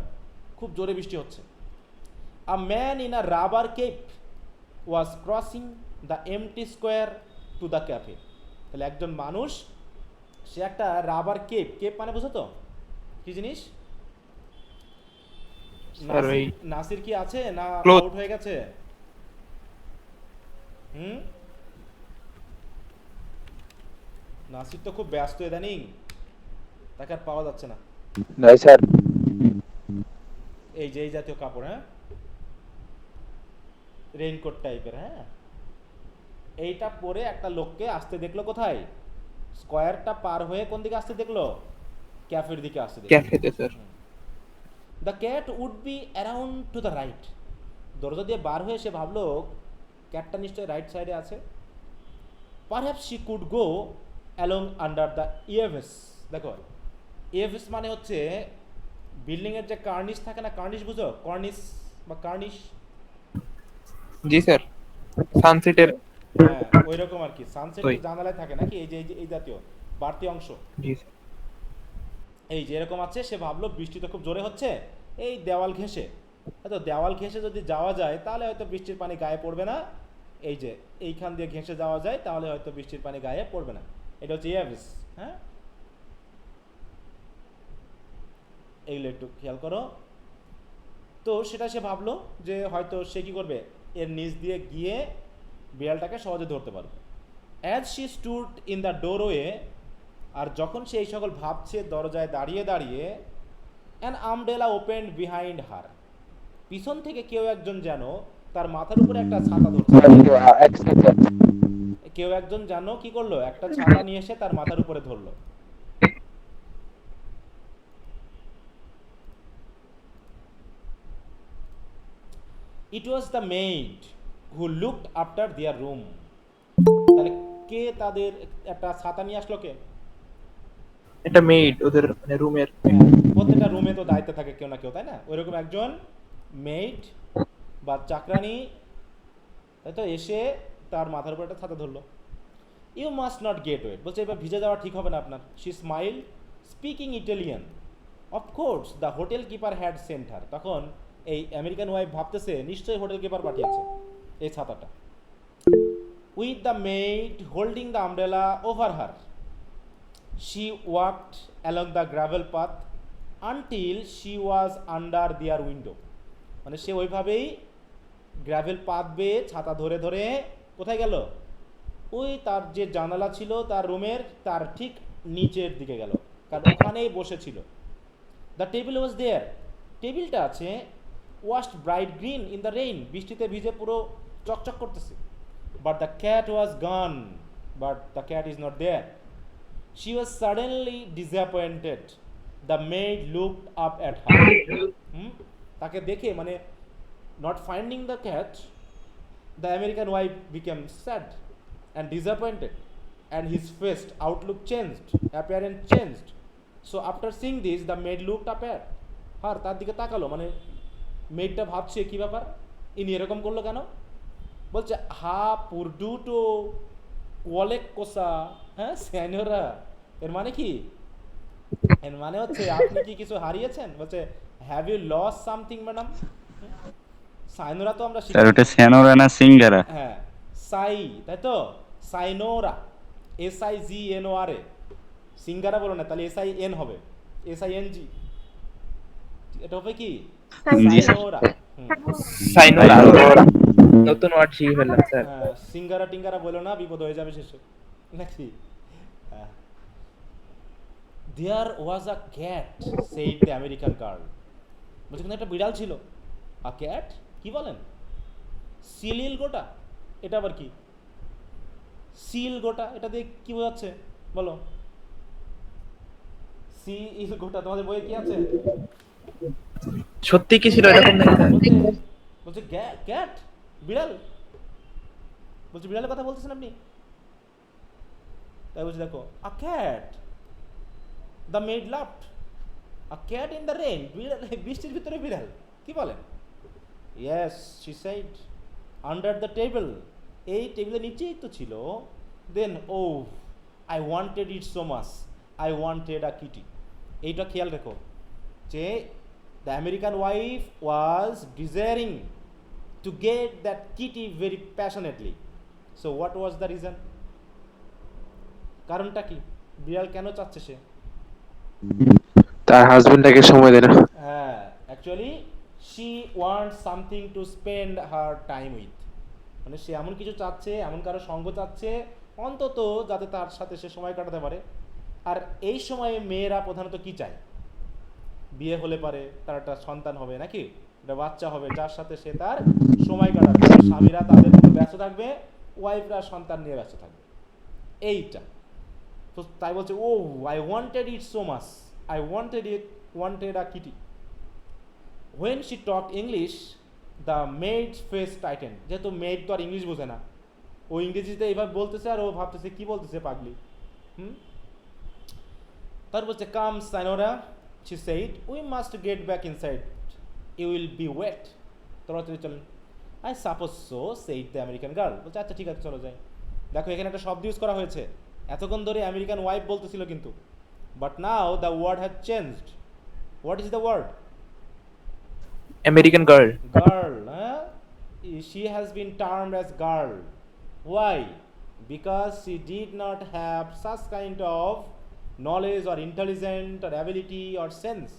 খুব জোরে বৃষ্টি হচ্ছে। A man in a rubber cape was crossing the empty square to the cafe. তাহলে একজন মানুষ, সে একটা রাবার কেপ, কেপ মানে বুঝো তো কি জিনিস? স্যার ওই নাসির কি আছে না Cloth. আউট হয়ে গেছে? নাসির তো খুব ব্যস্ত ইদানিং, তাকে আর পাওয়া যাচ্ছে না। নাই স্যার। এই যে এই জাতীয় কাপড়, হ্যাঁ, রেইনকোট টাইপের, হ্যাঁ, এইটা পরে একটা লোককে আসতে দেখলো। কোথায়? স্কোয়ারটা পার হয়ে কোন দিকে আসতে দেখলো? ক্যাফের দিকে আসতে দেখলো। ক্যাফেতে sir. The cat would be around to the right. দরজা দিয়ে বার হয়ে সে ভাবলো ক্যাটটা নিশ্চয়ই রাইট সাইডে আছে। Perhaps she could go along under the eaves. দেখো, ইএভএস মানে হচ্ছে বিল্ডিংয়ের যে কার্নিশ থাকে না, কার্নিশ বুঝো? কর্নিশ বা কার্নিশ, জি স্যার, সানসেটের। হ্যাঁ ওই রকম আর কি। সানসেট ওই। জানালায় থাকে নাকি, এই যে এই জাতীয় বাড়তি অংশ, জি স্যার। এই যে এরকম আছে। সে ভাবলো বৃষ্টি তো খুব জোরে হচ্ছে, এই দেওয়াল ঘেঁষে, হয়তো দেওয়াল ঘেঁষে যদি যাওয়া যায় তাহলে হয়তো বৃষ্টির পানি গায়ে পড়বে না। এই যে এইখান দিয়ে ঘেঁষে যাওয়া যায় তাহলে হয়তো বৃষ্টির পানি গায়ে পড়বে না। এটা হচ্ছে ইয়াভিস, হ্যাঁ, এইগুলো একটু খেয়াল করো। তো সেটা সে ভাবলো যে হয়তো সে কি করবে, এর নিচ দিয়ে গিয়ে বিড়ালটাকে সহজে ধরতে পারবে। As she stood in the doorway, আর যখন সে এই সকল ভাবছে দরজায় দাঁড়িয়ে দাঁড়িয়ে, an umbrella opened behind her, পিছন থেকে কেউ একজন যেন তার মাথার উপরে একটা ছাতা ধরছে। কেউ একজন যেন কি করলো, একটা ছাতা নিয়ে এসে তার মাথার উপরে ধরলো। It was the maid who looked after their room. তাহলে কে তাদের একটা ছাতা নিয়ে আসলো? কে? এটা মেইড, ওদের মানে রুমের। প্রত্যেকটা রুমে তো দায়িত্ব থাকে কেউ না কেউ, তাই না? ওইরকম একজন মেইড বা চাকরানি, তাই তো, এসে তার মাথার উপর একটা ছাতা ধরলো। You must not get wet, বলছে এবার ভিজে যাওয়া ঠিক হবে না আপনার। She smile, speaking Italian. Of course the hotel keeper had sent her. তখন এই আমেরিকান ওয়াইফ ভাবতেছে নিশ্চয়ই হোটেল কিপার পাঠিয়েছে এই ছাতাটা। With the maid holding the umbrella over her, she walked along the gravel path until she was under their window। মানে সে ওইভাবেই gravel path বেয়ে ছাতা ধরে ধরে কোথায় গেল? ওই তার যে জানালা ছিল তার রুমের তার ঠিক নিচের দিকে গেল, কারণ ওখানেই বসেছিল। দ্য টেবিল ওয়াজ দেয়ার, টেবিলটা আছে। Washed bright green in the rain, বৃষ্টিতে ভিজে পুরো চকচক করতেছে। But the cat was gone, but the cat is not there. She was suddenly disappointed. The maid looked up at her. তাকে দেখে মানে not finding the cat, the American wife became sad and disappointed, and his face outlook changed, appearance changed. So after seeing this, the maid looked up at her. তার দিকে তাকালো, মানে মেয়েটা ভাবছে কি ব্যাপার, ইনি এরকম করলো কেন? বলছে হা পুরডুটো কোয়ালেক কোসা, হ্যাঁ সেনিওরা। এর মানে কি? এর মানে হচ্ছে আপনি কি কিছু হারিয়েছেন? বলছে have you lost something madam. সাইনোরা তো আমরা স্যার ওটা সেনোরা না সিঙ্গারা? হ্যাঁ সাই, তাই তো, সাইনোরা, SIGNORA। সিঙ্গারা বলো না, তাহলে SIN হবে, SING। এটা হবে কি জি স্যার। সাইনোরা। সাইনোরা, নতুন ওয়ার্ড শিখে ফেললাম স্যার। হ্যাঁ, সিঙ্গারা টিঙ্গারা বলো না, বিপদ হয়ে যাবে শেষে নাকি। There was a cat, said the American girl. বলছে কিন্তু একটা বিড়াল ছিল। আ ক্যাট কি বলেন? সিলিল গোটা, এটা আবার কি? সিল গোটা, এটা দিয়ে কি বোঝাচ্ছে বলো? সিল গোটা তোমাদের বইয়ে কি আছে? সত্যি কি ছিল এরকম নাকি স্যার? বলছে ক্যাট, বিড়াল। বলছি বিড়ালের কথা বলতেছেন আপনি? তাই বলছি দেখো, a cat, the maid laughed, a cat in the rain, বিড়াল, বৃষ্টির ভিতরে বিড়াল, কি বলেন? Yes, she said, under the table, এই টেবিলের নিচেই তো ছিল। Then oh I wanted it so much, I wanted a kitty. এইটা খেয়াল রেখো যে the American wife was desiring to get that kitty very passionately. So what was the reason? কারণটা কি? বিড়াল কেন চাচ্ছে সে? তার হাজবেন্ডটাকে সময় দেয় না। হ্যাঁ, actually she wants something to spend her time with, মানে সে এমন কিছু চাচ্ছে, এমন কারো সঙ্গ চাচ্ছে অন্তত যাতে তার সাথে সে সময় কাটাতে পারে। আর এই সময়ে মেয়েরা প্রধানত কি চায়? বিয়ে হলে পারে তার একটা সন্তান হবে, নাকি একটা বাচ্চা হবে যার সাথে সে তার সময় কাটাবে। স্বামীরা তাদের উপর ব্যস্ত থাকবে, ওয়াইফরা সন্তান নিয়ে ব্যস্ত থাকবে, এইটা তো। তাই বলছে oh I wanted it so much, I wanted a kitty. When she talk English the maid's face tighten. যেহেতু মেড তো আর ইংলিশ বোঝে না, ও ইংরেজিতে এইভাবে বলতেছে আর ও ভাবতেছে কি বলতেছে পাগলি। তার বলছে কাম সাইনোরা, she said, we must get back inside, you will be wet. তাড়াতাড়ি চলেন। I suppose so, said the American girl. বলছে আচ্ছা ঠিক আছে চলো যাই। দেখো এখানে একটা শব্দ ইউজ করা হয়েছে, এতক্ষণ ধরে আমেরিকান ওয়াইফ বলতেছিল কিন্তু, but now the word has changed. What is the word? American girl. Girl, huh? She has been termed as girl. Why? Because she did not have such kind of knowledge or intelligence or ability or sense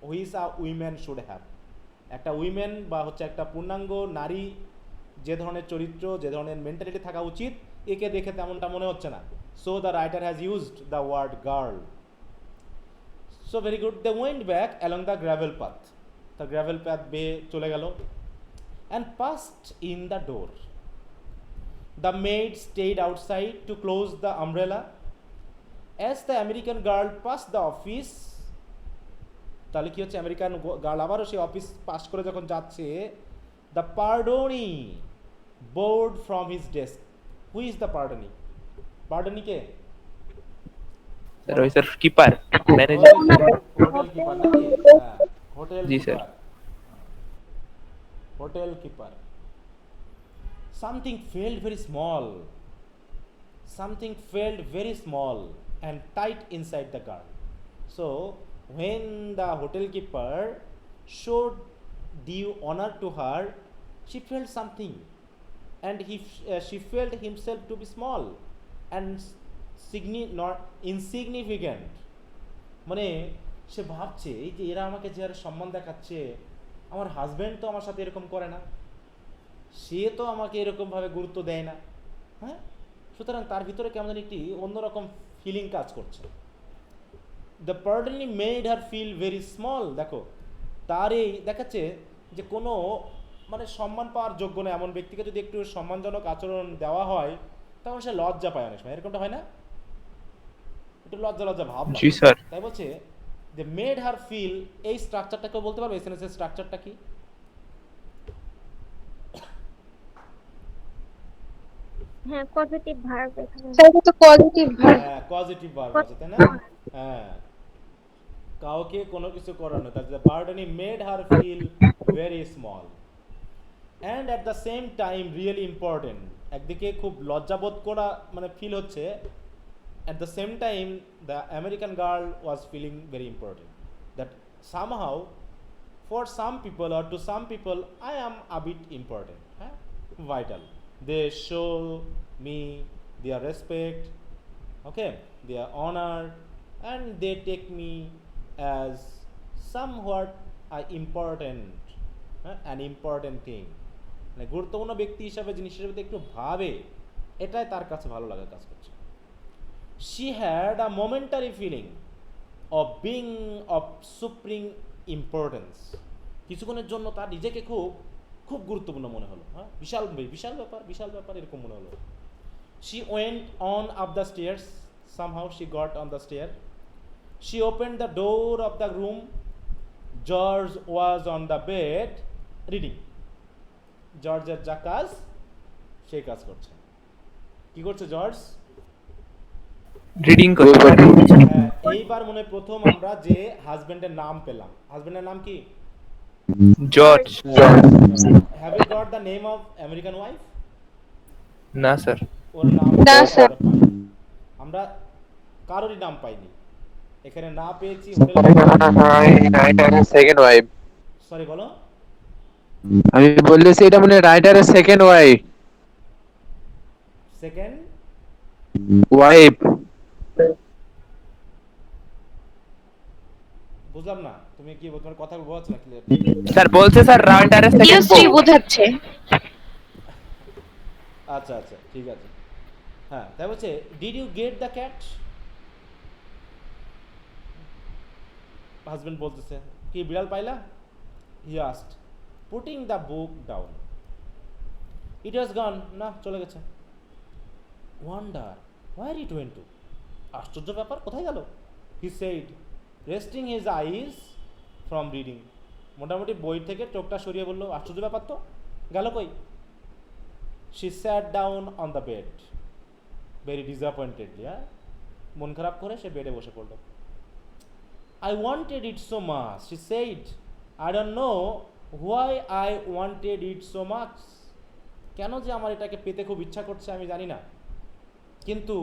which a woman should have. একটা women বা হচ্ছে একটা পূর্ণাঙ্গ নারী যে ধরনের চরিত্র, যে ধরনের মেন্টালিটি থাকা উচিত, একে দেখে তেমনটা মনে হচ্ছে না। So the writer has used the word girl. So very good. They went back along the gravel path. The gravel path বেয়ে চলে গেল and passed in the door. The maid stayed outside to close the umbrella. As the American girl passed the office, তাহলে কি হচ্ছে, American girl আবারও সে office pass করে যখন যাচ্ছে, দ্য পার্ডনি bowed from his desk. Who is the পার্ডনি? পার্ডনি কে? স্যার ওই sir keeper, manager. Hotel keeper নাকি? হ্যাঁ, হোটেল জি sir. Keeper, hotel keeper. Something felt very small. Something felt very small and tight inside the girl. So, when the hotel keeper showed due honor to her, she felt something, and she felt himself to be small and not insignificant. মানে সে ভাবছে এই যে এরা আমাকে যে হারে সম্মান দেখাচ্ছে, আমার হাজব্যান্ড তো আমার সাথে এরকম করে না, সে তো আমাকে এরকমভাবে গুরুত্ব দেয় না। হ্যাঁ, সুতরাং তার ভিতরে কেমন একটি অন্যরকম ফিলিং কাজ করছে। দ্য পার্ডনলি made her feel very small. দেখো তার এই দেখাচ্ছে যে কোনো মানে সম্মান পাওয়ার যোগ্য না এমন ব্যক্তিকে যদি একটু সম্মানজনক আচরণ দেওয়া হয় তখন সে লজ্জা পায় অনেক সময়, এরকমটা হয় না? একটু লজ্জা লজ্জা ভাব। জি স্যার। তাই বলছে দে মেড হার ফিল। এই স্ট্রাকচারটা কেউ বলতে পারবে এসএনএস স্ট্রাকচারটা কি? হ্যাঁ, পজিটিভ ভার্ব এখানে। স্যার এটা তো পজিটিভ ভার্ব। হ্যাঁ, পজিটিভ ভার্ব আছে তাই না? হ্যাঁ, কাউকে কোনো কিছু করানো। দ্যাট দ্য পার্ডনি made her feel very small and at the same time really important. একদিকে খুব লজ্জাবোধ করা মানে ফিল হচ্ছে, at the same time the American girl was feeling very important, that somehow for some people or to some people I am a bit important, vital. They show me their respect, okay, their honor, and they take me as somewhat important, an important thing. মানে গুরুত্বপূর্ণ ব্যক্তি হিসাবে জিনিস হিসেবে একটু ভাবে, এটাই তার কাছে ভালো লাগা কাজ করছে। She had a momentary feeling of being of supreme importance. কিছুক্ষণের জন্য তার নিজেকে খুব খুব গুরুত্বপূর্ণ মনে হলো। হ্যাঁ, বিশাল বিশাল ব্যাপার, বিশাল ব্যাপার এরকম মনে হলো। She went on up the stairs. Somehow she got on the stair. She opened the door of the room. George was on the bed reading. জর্জের যা কাজ সেই কাজ করছে। কি করছে জর্জ? রিডিং করছে। হ্যাঁ, এইবার মনে হয় প্রথম আমরা যে হাজবেন্ডের নাম পেলাম। হাজবেন্ডের নাম কি? George. Have you got the name of American wife? না স্যার। ওর নাম না, স্যার। আমরা পাইনি। আমরা কারোরই নাম পাইনি এখানে, না পেয়েছি হোটেল। রাইটারের সেকেন্ড ওয়াইফ। সরি বলো। আমি বলতেছি এটা মানে রাইটারের সেকেন্ড ওয়াইফ। Second wife. বুঝলাম না তুমি কি তোমার কথা বোঝাচ্ছ না ক্লিয়ার? স্যার বলছে স্যার রাইটারের সেকেন্ড ইউশ্রী বোঝাচ্ছে। আচ্ছা আচ্ছা ঠিক আছে। হ্যাঁ, তাই বলছে did you get the cat? Husband বলতেছে কি বিড়াল পাইলা? He asked putting the book down. It was gone, না চলে গেছে। Wonder where it went to? আশ্চর্য ব্যাপার, কোথায় গেল? He said resting his eyes from reading. মোটামুটি বই থেকে চোখটা সরিয়ে বললো আশ্চর্য ব্যাপার তো, গেল কই? She sat down on the bed very disappointedly. হ্যাঁ, মন খারাপ করে সে বেডে বসে পড়লো। I wanted it so much, she said. I don't know why I wanted it so much. কেন যে আমার এটাকে পেতে খুব ইচ্ছা করছে আমি জানি না, কিন্তু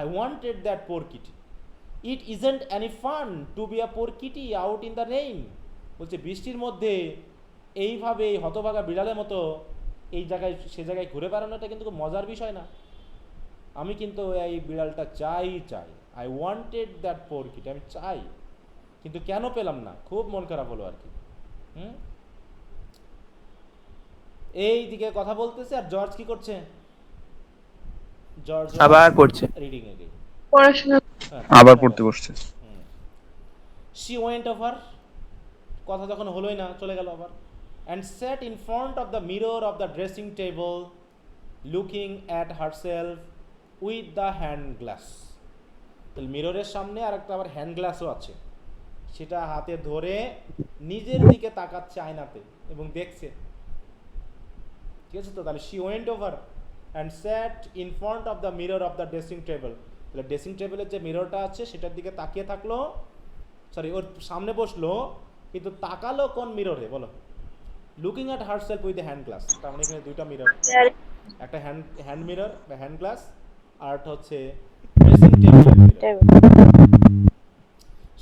I wanted that poor kitty. It isn't any fun to be a poor kitty out in the rain. বলছে বৃষ্টির মধ্যে এইভাবে হতভাগা বিড়ালের মতো এই জায়গায় সে জায়গায় ঘুরে বেড়ানোটা কিন্তু খুব মজার বিষয় না। আমি কিন্তু এই বিড়ালটা চাই। I wanted that poor Kitty, আমি চাই, কিন্তু কেন পেলাম না, খুব মন খারাপ হলো আর কি। এই দিকে কথা বলতেছে আর জর্জ কি করছে? জর্জ আবার পড়ছে। রিডিং এ পড়াশোনা। আবার পড়তে বসছে। শি ওয়েন্ট ওভার, কথা যখন হলোই না চলে গেল আবার, and set in front of the mirror of the dressing table looking at herself with the hand glass. তাহলে মিররের সামনে আর একটা আবার হ্যান্ড গ্লাসও আছে, সেটা হাতে ধরে নিজের দিকে তাকাচ্ছে আয়নাতে এবং দেখছে। ঠিক আছে তো? তাহলে she went over and sat in front of the mirror of the dressing table. তাহলে ড্রেসিং টেবিলের যে মিররটা আছে সেটার দিকে তাকিয়ে থাকলো, সরি ওর সামনে বসলো, কিন্তু তাকালো কোন মিররে বলো? Looking at herself with the hand glass. তার মানে এখানে দুইটা মিরর, একটা হ্যান্ড মিরর বা হ্যান্ড গ্লাস, আর একটা হচ্ছে ড্রেসিং টেবিলের mirror.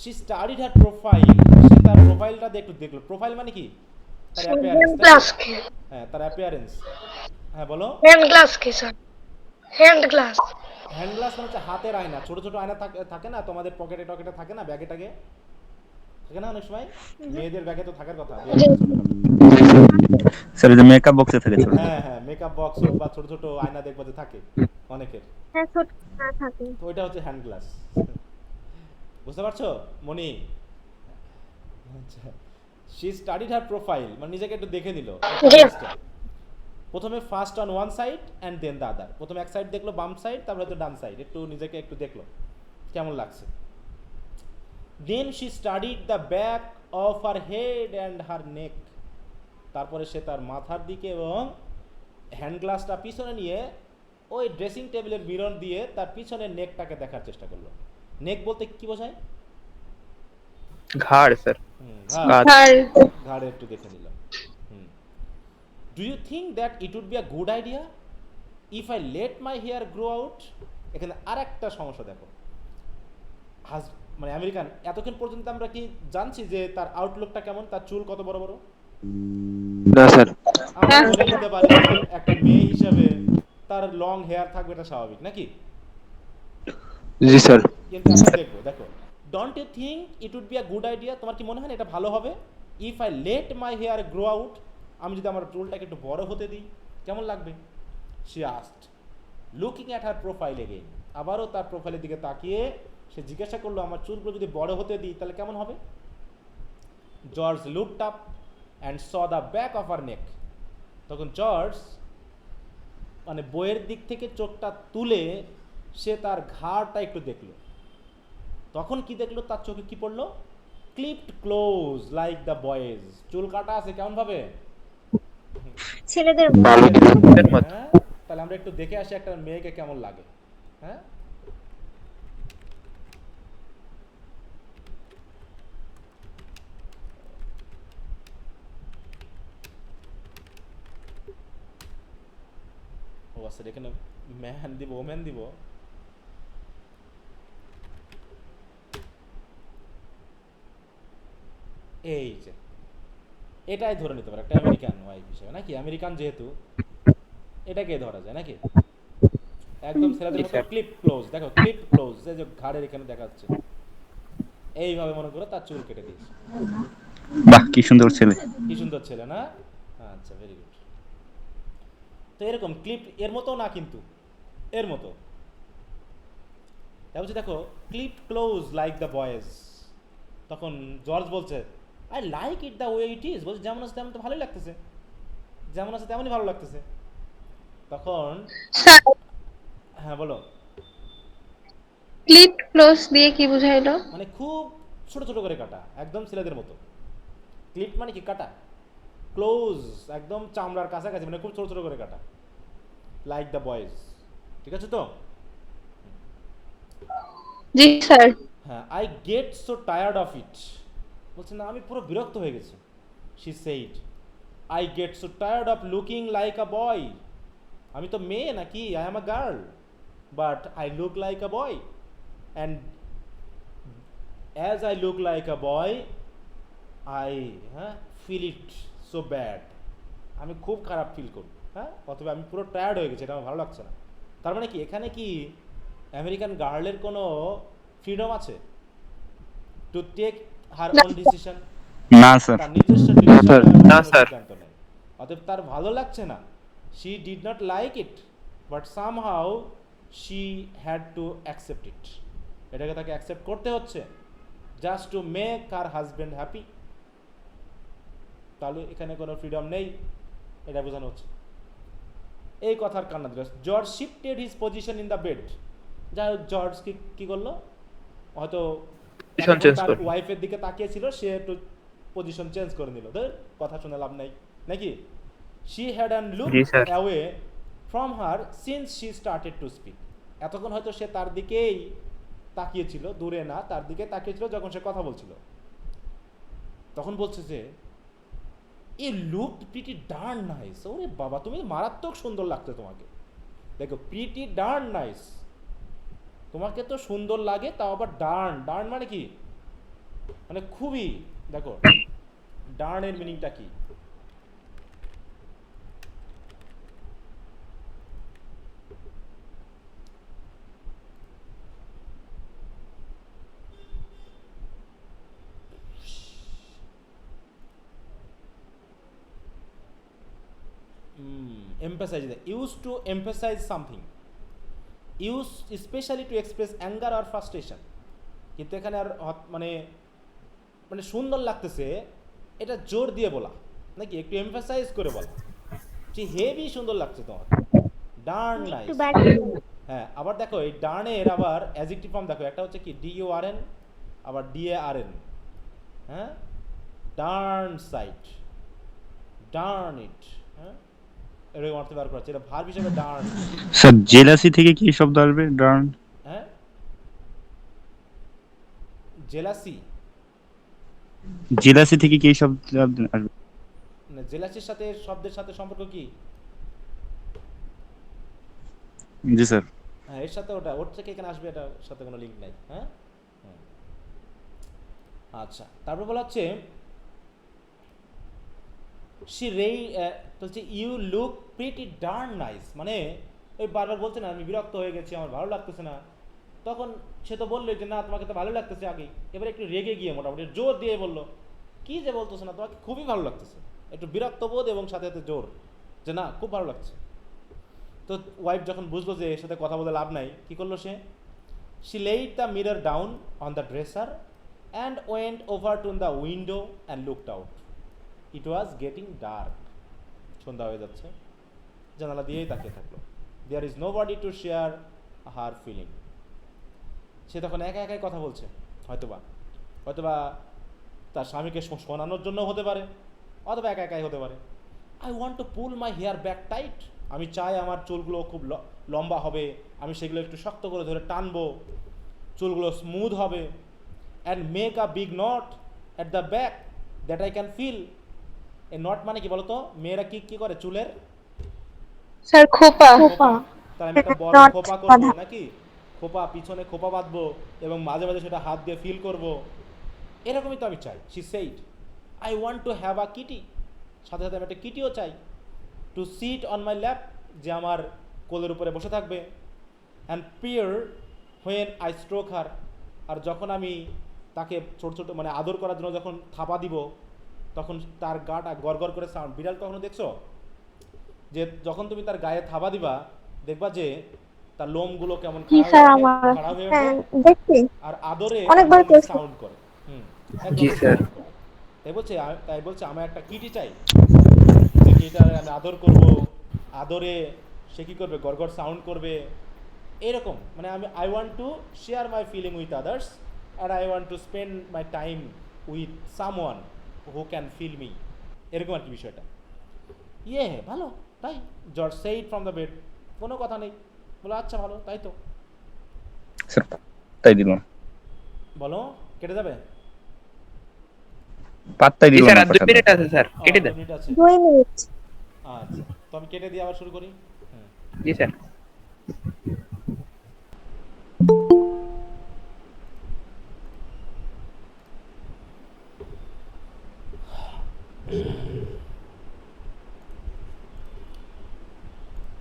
She studied her profile. সে তার প্রোফাইলটা একটু দেখলো। প্রোফাইল মানে কি? তার অ্যাপিয়ারেন্স। গ্লাস কি? হ্যাঁ, তার অ্যাপিয়ারেন্স। হ্যাঁ বলো। হ্যান্ড গ্লাস কি sir? Hand glass. Hand glass মানে হচ্ছে হাতের আয়না, ছোট ছোট আয়না থাকে না তোমাদের পকেটে টকেটে থাকে না, ব্যাগে টাগে থাকে না অনেক সময়, মেয়েদের ব্যাগে তো থাকার কথা। স্যার যে মেকআপ বক্সে থাকে ছোট। হ্যাঁ হ্যাঁ, মেকআপ বক্স বা ছোট ছোট আয়না দেখবা যে থাকে অনেকের, হ্যাঁ ছোট না থাকে। তো ওইটা হচ্ছে হ্যান্ড গ্লাস। বুঝতে পারছো মনি? আচ্ছা, শি স্টাডিড হার প্রোফাইল মানে নিজেকে একটু দেখে নিল। প্রথমে first on one side and then the other. প্রথমে এক সাইড দেখলো, বাম সাইড, তারপরে তো ডান সাইড, একটু নিজেকে একটু দেখলো কেমন লাগছে। Then she studied the back of her head and her neck. তারপরে সে তার মাথার দিকে এবং হ্যান্ড গ্লাসটা পিছনে নিয়ে ওই ড্রেসিং টেবিলের মিরর দিয়ে তার পিছনের নেকটাকে দেখার চেষ্টা করলো। নেক বলতে কি বোঝায়? ঘাড় স্যার। ঘাড়ে একটু দেখে নিলাম। Do you think that it would be a good idea if I let my hair grow out? এখানে আর একটা সমস্যা দেখো, মানে আমেরিকান, এতক্ষণ পর্যন্ত আমরা কি জানছি যে তার আউটলুকটা কেমন, তার চুল কত বড় বড়? না স্যার। আমরা বলে নিতে পারি যে একটা মেয়ে হিসেবে তার লং হেয়ার থাকবে, এটা স্বাভাবিক নাকি? জি স্যার। কিন্তু আমরা দেখবো, দেখো, don't you think it would be a good idea? তোমার কি মনে হয় না এটা ভালো হবে? If I let my hair grow out, আমি যদি আমার চুলটাকে একটু বড় হতে দিই কেমন লাগবে? She asked looking at her profile again. আবারও তার প্রোফাইলের দিকে তাকিয়ে সে জিজ্ঞাসা করলো আমার চুলগুলো যদি বড় হতে দিই তাহলে কেমন হবে? George looked up and saw the back of her neck. তখন জর্জ মানে বইয়ের দিক থেকে চোখটা তুলে সে তার ঘাড়টা একটু দেখলো। তখন কি দেখলো? তার চোখে কি পড়লো? Clipped close like the boys. চুল কাটা আছে কেমন ভাবে? ছেলেদের হ্যাঁ, তাহলে আমরা একটু দেখে আসি একটা মেয়েকে কেমন লাগে। হ্যাঁ, ও আচ্ছা, এখানে ম্যান দিব, ওম্যান দিব। এই যে এটাই ধরে নিতে পারে একটা আমেরিকান ওয়াইফ হিসেবে, নাকি? আমেরিকান যেহেতু এটাকে ধরা যায় নাকি? একদম ছেলেদের মতো ক্লিপ ক্লোজ, দেখো ক্লিপ ক্লোজ, এই যে ঘাড়ের এখানে দেখা যাচ্ছে, এইভাবে মনে করো তার চুল কেটে দিয়েছে। বাহ, কি সুন্দর ছেলে। কি সুন্দর ছেলে না? আচ্ছা, ভেরি গুড। তো এরকম ক্লিপ এর মতো না, কিন্তু এর মতো। তাই বলছি দেখো, clip close like the boys. তখন জর্জ বলছে, I like it the way it is. বলছে যেমন আছে তেমন তো ভালোই লাগতেছে, যেমন আছে তেমনই ভালো লাগতেছে। তখন স্যার, হ্যাঁ বলো। ক্লিপ ক্লোজ দিয়ে কি বুঝাইলো? মানে খুব ছোট ছোট করে কাটা, একদম ছেলেদের মতো। ক্লিপ মানে কি? কাটা। ক্লোজ একদম চামড়ার কাছাকাছি, মানে খুব ছোট ছোট করে কাটা, লাইক দ্য বয়েজ। ঠিক আছে তো? জি স্যার। হ্যাঁ, I get so tired of it. বলছে না, আমি পুরো বিরক্ত হয়ে গেছি। She said, I get so tired of looking like a boy. আমি তো মেয়ে নাকি? I am a girl, but I look like a boy, and as I look like a boy I feel it so bad. আমি খুব খারাপ feel করি। হ্যাঁ, অথবা আমি পুরো টায়ার্ড হয়ে গেছি, এটা আমার ভালো লাগছে না। তার মানে কি, এখানে কি আমেরিকান গার্লের কোনো ফ্রিডম আছে to take her own decision? না স্যার। তার নিজস্ব স্যার, না স্যার। সিদ্ধান্ত নেই। অতএব তার ভালো লাগছে না, she did not like it, but somehow she had to accept it. এটাকে তাকে অ্যাকসেপ্ট করতে হচ্ছে, just to make her husband happy. তাহলে এখানে কোনো ফ্রিডম নেই, এটা বোঝানো হচ্ছে। এই কথার কান্না দিল। George shifted his position in the bed. যাই হোক, জর্জ কি করলো, হয়তো Position change তার করলো। ওয়াইফের দিকে তাকিয়েছিল, সে একটু পজিশন চেঞ্জ করে নিল। ধর, কথা শুনে লাভ নাই নাকি? She had and look G, sir. Away from her since she started to speak. এতক্ষণ হয়তো সে তার দিকেই তাকিয়েছিল, দূরে না, তার দিকে তাকিয়েছিল যখন সে কথা বলছিল। তখন বলছে যে, এ লুক প্রিটি ডার্ন নাইস। ওরে বাবা, তুমি মারাত্মক সুন্দর লাগছে তোমাকে। দেখো, প্রিটি ডার্ন নাইস, তোমাকে তো সুন্দর লাগে, তাও আবার ডার্ন। ডার্ন মানে কি? মানে খুবই। দেখো, ডার্নের মিনিংটা কি? Emphasize, used to emphasize something, used especially to express anger or frustration. কিন্তু এখানে আর মানে মানে সুন্দর লাগতেছে এটা জোর দিয়ে বলা নাকি, একটু এমফাসাইজ করে বলা যে হেভি সুন্দর লাগছে তোমার, ডার্ন নাইস। একটু ব্যাক। হ্যাঁ, আবার দেখো এই ডার্নের আবার অ্যাডজেক্টিভ ফর্ম দেখো, একটা হচ্ছে কি DURN, আবার DARN। হ্যাঁ, ডার্ন সাইট, ডার্ন ইট। হ্যাঁ, এরকম অর্থ বার করা হচ্ছে, এটা ভার্ব হিসেবে ডার্ন। স্যার, জেলাসি থেকে কি শব্দ আসবে? ডার্ন। হ্যাঁ, জেলাসি। জেলাসি থেকে কি শব্দ আসবে? না, জেলাসির সাথে শব্দের সাথে সম্পর্ক কি? জি স্যার। হ্যাঁ, এর সাথে ওটা, ওর থেকে এখানে আসবে, এটার সাথে কোনো লিঙ্ক নাই। হ্যাঁ, আচ্ছা। তারপর বলা হচ্ছে সি রেই, বলছে you look pretty darn nice. মানে ওই বারবার বলছে না, আমি বিরক্ত হয়ে গেছি, আমার ভালো লাগতেছে না। তখন সে তো বললো যে না, তোমাকে তো ভালো লাগতেছে আগেই। এবার একটু রেগে গিয়ে মোটামুটি জোর দিয়ে বললো, কি যে বলতেছে না, তোমাকে খুবই ভালো লাগতেছে। একটু বিরক্ত বোধ এবং সাথে সাথে জোর, যে না, খুব ভালো লাগছে। তো ওয়াইফ যখন বুঝলো যে এর সাথে কথা বলে লাভ নাই, কি করলো সে? She laid the mirror down on the dresser and went over to the window and looked out. It was getting dark. সন্ধ্যা হয়ে যাচ্ছে, জানালা দিয়েই তাকিয়ে থাকলো। There is nobody to share her feeling. সে তখন একা একাই কথা বলছে, হয়তোবা হয়তোবা তার স্বামীকে শোনানোর জন্য হতে পারে, অথবা একা একাই হতে পারে। I want to pull my hair back tight. আমি চাই আমার চুলগুলো খুব লম্বা হবে, আমি সেগুলো একটু শক্ত করে ধরে টানবো, চুলগুলো স্মুথ হবে, and make a big knot at the back that I can feel. এই নট মানে কি বলতো? মেয়েরা কি কি করে চুলের? স্যার খোপা। খোপা। তাহলে আমি একটা বড় Knot খোপা করবো বাঁধা। নাকি? খোপা, পিছনে খোপা বাঁধবো এবং মাঝে মাঝে সেটা হাত দিয়ে ফিল করব। এরকমই তো আমি চাই। She said I want to have a kitty. সাথে সাথে আমি একটা কিটিও চাই। To sit on my lap, যে আমার কোলের উপরে বসে থাকবে। And purr when I stroke her, আর যখন আমি তাকে ছোট ছোট মানে আদর করার জন্য যখন থাপা দিব, তখন তার গাটা গড়গড় করে সাউন্ড। বিড়াল কখনো দেখছো যে যখন তুমি তার গায়ে থাবা দিবা, দেখবা যে তার লোমগুলো কেমন জি খাড়া স্যার, হয়ে ওঠে, আমার খাড়া হয়ে হ্যাঁ ওঠে, দেখছি, আর আদরে অনেকবার একদম করছি। সাউন্ড করে। একদম জি স্যার। সাউন্ড করে। তাই বলছে আমার একটা কিটি চাই, যে কিটারে আমি আদর করব, আদরে সে কী করবে, গড়গড় সাউন্ড করবে। এরকম মানে I want to share my feeling with others, আর I want to spend my time with someone who can feel me. এরকম আর কি বিষয়টা। ভালো, তাই George said from the bed. কোনো কথা নেই, বলো আচ্ছা ভালো, তাই তো। স্যার তাই দিল না, বলো, কেটে যাবে? পাত্তাই জি দিল স্যার, না আর 2 কথাটা। মিনিট আছে স্যার, কেটে দেন। মিনিট আছে। 2 মিনিট। আচ্ছা, তো আমি কেটে দিয়ে আবার শুরু করি। জি স্যার।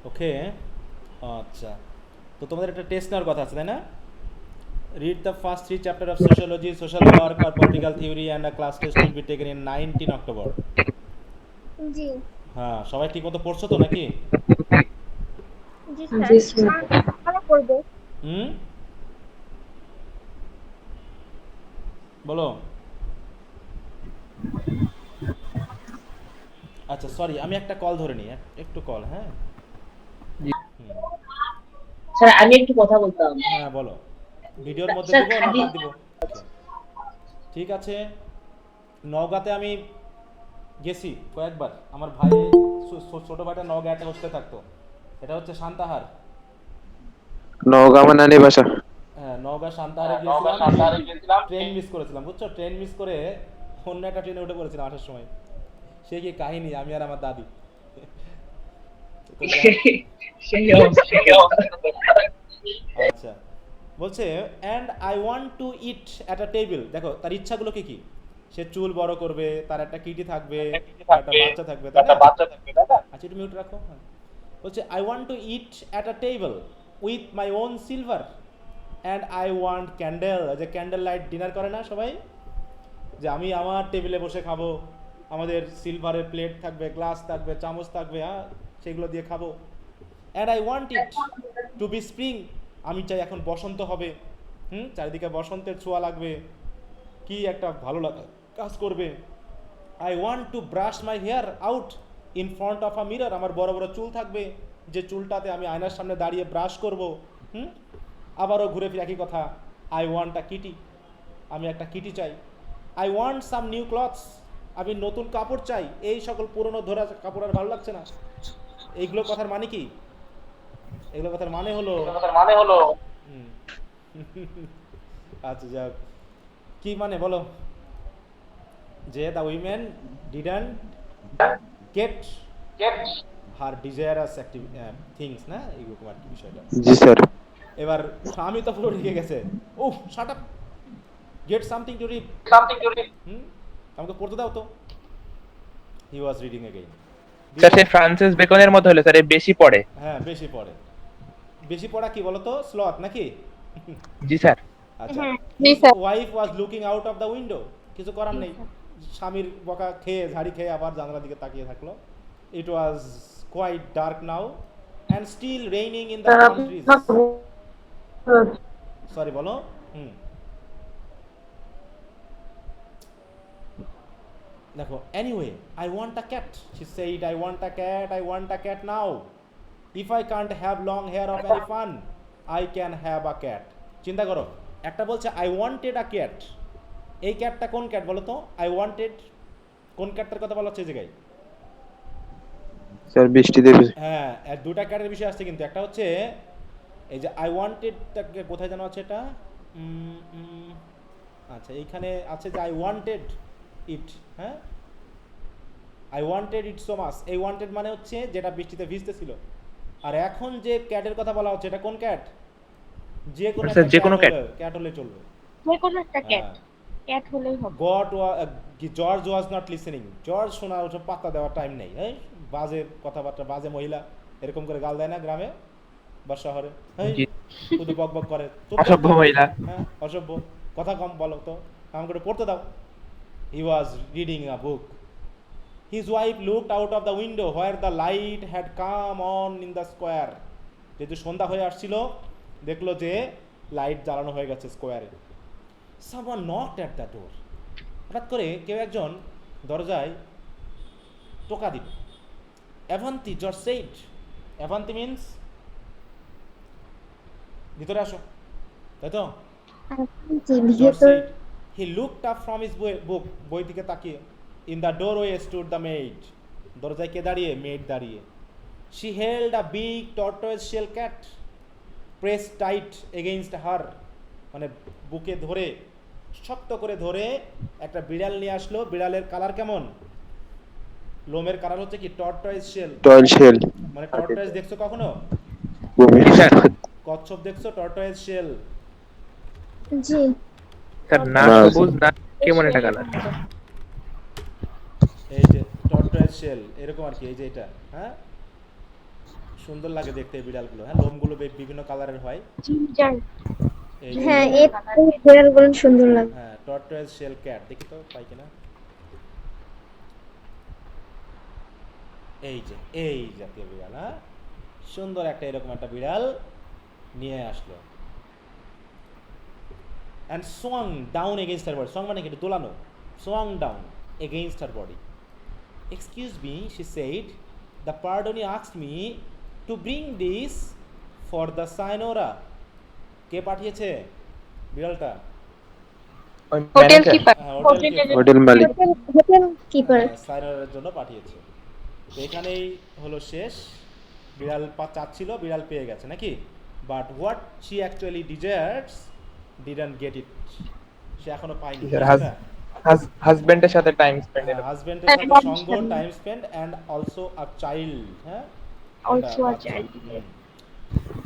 ওকে, আচ্ছা, তো তোমাদের একটা টেস্ট নেওয়ার কথা আছে, তাই না? Read the first 3 chapter of sociology, social work আর political theory, and a class test will be taken in 19 October. জি হ্যাঁ, সবাই ঠিক মতো পড়ছো তো নাকি? জি স্যার, ভালো করবে। হুম, বলো। আচ্ছা, সরি, আমি একটা কল ধরে নিই, একটু কল। হ্যাঁ, হুম, স্যার আমি একটু কথা বলতাম। হ্যাঁ বলো। ভিডিওর মধ্যে স্যার দিব না খাদি, বাদ দিব? ওকে, ঠিক আছে। নওগাঁতে আমি গেছি কয়েকবার। আমার ভাই, ছোট ভাইটা নওগাঁ একটা হোস্টেলে থাকতো। এটা হচ্ছে সান্তাহার। নওগাঁ আমার নানি বাসা। হ্যাঁ, নওগাঁ সান্তাহারে গিয়েছিলাম। ট্রেন মিস করেছিলাম, বুঝছো? ট্রেন মিস করে অন্য একটা ট্রেনে উঠে পড়েছিলাম আসার সময়। সে কি কাহিনী, আমি আর আমার দাদি। তো সেই অবস্থা। আচ্ছা, বলছে and I want two it at a table. দেখো তার ইচ্ছাগুলো কি কি। সে চুল বড় করবে, তার একটা কিটি থাকবে, তার একটা বাচ্চা থাকবে, তাই না? আচ্ছা, একটু মিউট রাখো। হ্যাঁ, বলছে I want two it at a table with my own silver, and I want candle. যে ক্যান্ডেল লাইট ডিনার করে না সবাই, যে আমি আমার টেবিলে বসে খাবো, আমাদের সিলভারের প্লেট থাকবে, গ্লাস থাকবে, চামচ থাকবে, হ্যাঁ, সেগুলো দিয়ে খাবো। And I want it to be spring. আমি চাই এখন বসন্ত হবে, চারিদিকে বসন্তের ছোঁয়া লাগবে, কি একটা ভালো লাগা কাজ করবে। I want to brush my hair out in front of a mirror. আমার বড় বড় চুল থাকবে, যে চুলটাতে আমি আয়নার সামনে দাঁড়িয়ে ব্রাশ করব। আবারও ঘুরে ফিরে একই কথা, আই ওয়ান্ট আ কিটি। আমি একটা কিটি চাই। I want some new clothes. আমি নতুন কাপড় চাই, এই সকল পুরনো ধরা কাপড় আর ভালো লাগছে না। এইগুলো কথার মানে কি? এগুলো কথার মানে হলো হুম। আচ্ছা, যাক, কি মানে বলো? যে the women didn't get her desirous things, না এইরকম আর কি বিষয়টা। জি স্যার। এবার আমি তো পুরো ঢেকে গেছে। Oh, shut up, get something to read. আমাকে পড়তে দাও তো। He was reading again. Sir সে ফ্রান্সিস বেকনের মতো হলো স্যার, এ বেশি পড়ে। হ্যাঁ, বেশি পড়ে। বেশি পড়া কি বলতো? স্লথ নাকি? জি স্যার। আচ্ছা, জি his sir. Wife was looking out of the window. কিছু করার নেই, স্বামীর বকা খেয়ে, ঝাড়ি খেয়ে আবার জানালার দিকে তাকিয়ে থাকলো। It was quite dark now and still raining in the countries. Sorry, বলো। দেখো, anyway I want a cat. She said I want a cat, I want a cat now. If I can't have long hair of any fun, I can have a cat. চিন্তা করো, একটা বলছে I wanted a cat. এই ক্যাটটা কোন cat বলো তো? I wanted কোন ক্যাটটার কথা বলা হচ্ছে এই জায়গায়? স্যার বৃষ্টিতে হ্যাঁ, এর দুটা ক্যাটের বিষয় আসছে কিন্তু একটা হচ্ছে এই যে আই ওয়ান্টেড, কোথায় যেন আছে এটা, আচ্ছা এইখানে আছে যে আই ওয়ান্টেড ইট, হ্যাঁ, I wanted it so much. এই ওয়ান্টেড মানে হচ্ছে যেটা বৃষ্টিতে ভিজতেছিল। আর এখন যে ক্যাটের কথা বলা হচ্ছে এটা কোন ক্যাট? যে কোনো আচ্ছা, একটা যে কোনো cat। ক্যাট হলে চলবে। যে কোনো একটা ক্যাট, হ্যাঁ। ক্যাট হলেই হবে। George was not listening. George শোনার ওসব পাত্তা দেওয়ার টাইম নেই। এই বাজে কথাবার্তা, বাজে মহিলা এরকম করে গাল দেয় না গ্রামে বা শহরে? এই জি। শুধু বক বক করে। চুপ অসভ্য করো। মহিলা। হ্যাঁ, অসভ্য। কথা কম বলো তো, কাম করে পড়তে দাও। He was reading a book. His wife looked out of the window where the light had come on in the square. যেহেতু সন্ধ্যা হয়ে আসছিল, দেখলো যে লাইট জ্বালানো হয়ে গেছে স্কোয়ারে। Someone knocked at the door. হঠাৎ করে কেউ একজন দরজায় টোকা দিল। অ্যাভান্তি জর্জ সেইড। অ্যাভান্তি মিন্স ভিতরে আসো, তাই তো? George said. He looked up from his book. বই দিকে তাকিয়ে। In the doorway stood the maid. দরজায় কে দাঁড়িয়ে? মেইড দাঁড়িয়ে। She held a big tortoise shell cat press tight against her. মানে বুকে ধরে, শক্ত করে ধরে একটা বিড়াল নিয়ে আসলো। বিড়ালের কালার কেমন? লোমের কালার হচ্ছে কি? টর্টয়েজ শেল। টয়েল শেল মানে টর্টয়েজ দেখছো কখনো? কচ্ছপ দেখছো? টর্টয়েজ শেল। জি। স্যার না না, সবুজ না কেমন একটা কালার। এই যে টর্টয়েজ শেল এরকম আর কি। এই যে এটা, হ্যাঁ, সুন্দর লাগে দেখতে এই বিড়ালগুলো। হ্যাঁ, লোমগুলো বিভিন্ন কালারের হয়। জিঞ্জার। এই যে, হ্যাঁ, এই বিড়ালগুলো সুন্দর লাগে। হ্যাঁ, টর্টয়েজ শেল ক্যাট। দেখি তো পাই কিনা। এই যে এই জাতীয় বিড়াল। হ্যাঁ, সুন্দর একটা এরকম একটা বিড়াল নিয়ে আসলো। And swung down against her body. Swung মানে কি? দোলানো। Swung down against her body. Excuse me, she said, the পার্ডনি asked me to bring this for the সাইনোরা। কে পাঠিয়েছে বিড়ালটা? Hotel keeper. হ্যাঁ, হোটেল মালিক। Hotel keeper. সাইনোরার জন্য পাঠিয়েছে। তো এখানেই হলো শেষ। বিড়াল চাচ্ছিল, বিড়াল পেয়ে গেছে নাকি? But what she actually desires didn't get it. সে এখনো পায়নি। হাজবেন্ডের সাথে টাইম স্পেন্ড। হাজবেন্ডের সাথে সঙ্গ, time spend and also a child. হ্যাঁ, অলসো আ বাচ্চা। চাইল্ড।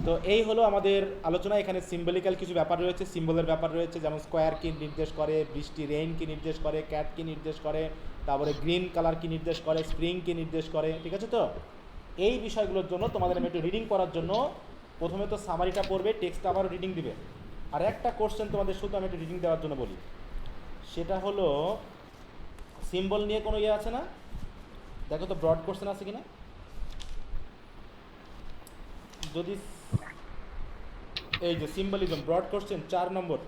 তো এই হলো আমাদের আলোচনা। এখানে সিম্বলিক্যাল কিছু ব্যাপার রয়েছে, সিম্বলের ব্যাপার রয়েছে, যেমন স্কোয়ার কি নির্দেশ করে, বৃষ্টি রেইন কি নির্দেশ করে, ক্যাট কি নির্দেশ করে, তারপরে গ্রিন কালার কি নির্দেশ করে, স্প্রিং কি নির্দেশ করে। ঠিক আছে তো? এই বিষয়গুলোর জন্য তোমাদের আমি একটু রিডিং করার জন্য প্রথমে তো সামারিটা পড়বে, টেক্সট আবারও রিডিং দিবে। আর একটা কোশ্চেন তোমাদের শুধু আমি একটু রিডিং দেওয়ার জন্য বলি, সেটা হলো সিম্বল নিয়ে কোনো ইয়ে আছে না? দেখো তো ব্রড কোশ্চেন আছে কিনা। যদি এই যে সিম্বলিজম ব্রড কোশ্চেন 4 নম্বর।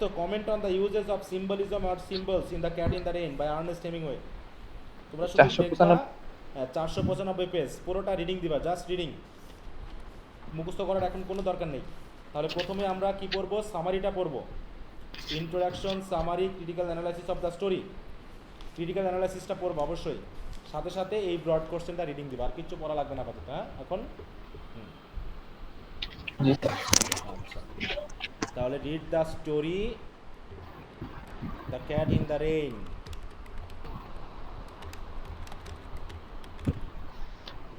তো comment on the uses of symbolism or symbols in the cat in the rain by Ernest Hemingway. তোমরা শুধু দেখবা 495 পেজ, পুরোটা রিডিং দিবা, জাস্ট রিডিং। মুখস্থ করার এখন কোনো দরকার নেই। তাহলে প্রথমে আমরা কি পড়বো? সামারিটা পড়বো। Introduction, summary, critical analysis of the story. Critical অ্যানালাইসিসটা পড়বো অবশ্যই, সাথে সাথে এই ব্রড কোশ্চেনটা রিডিং দিবা। আর কিচ্ছু পড়া লাগবে না আপাতত। হ্যাঁ, এখন আচ্ছা, তাহলে read the story the cat in the rain.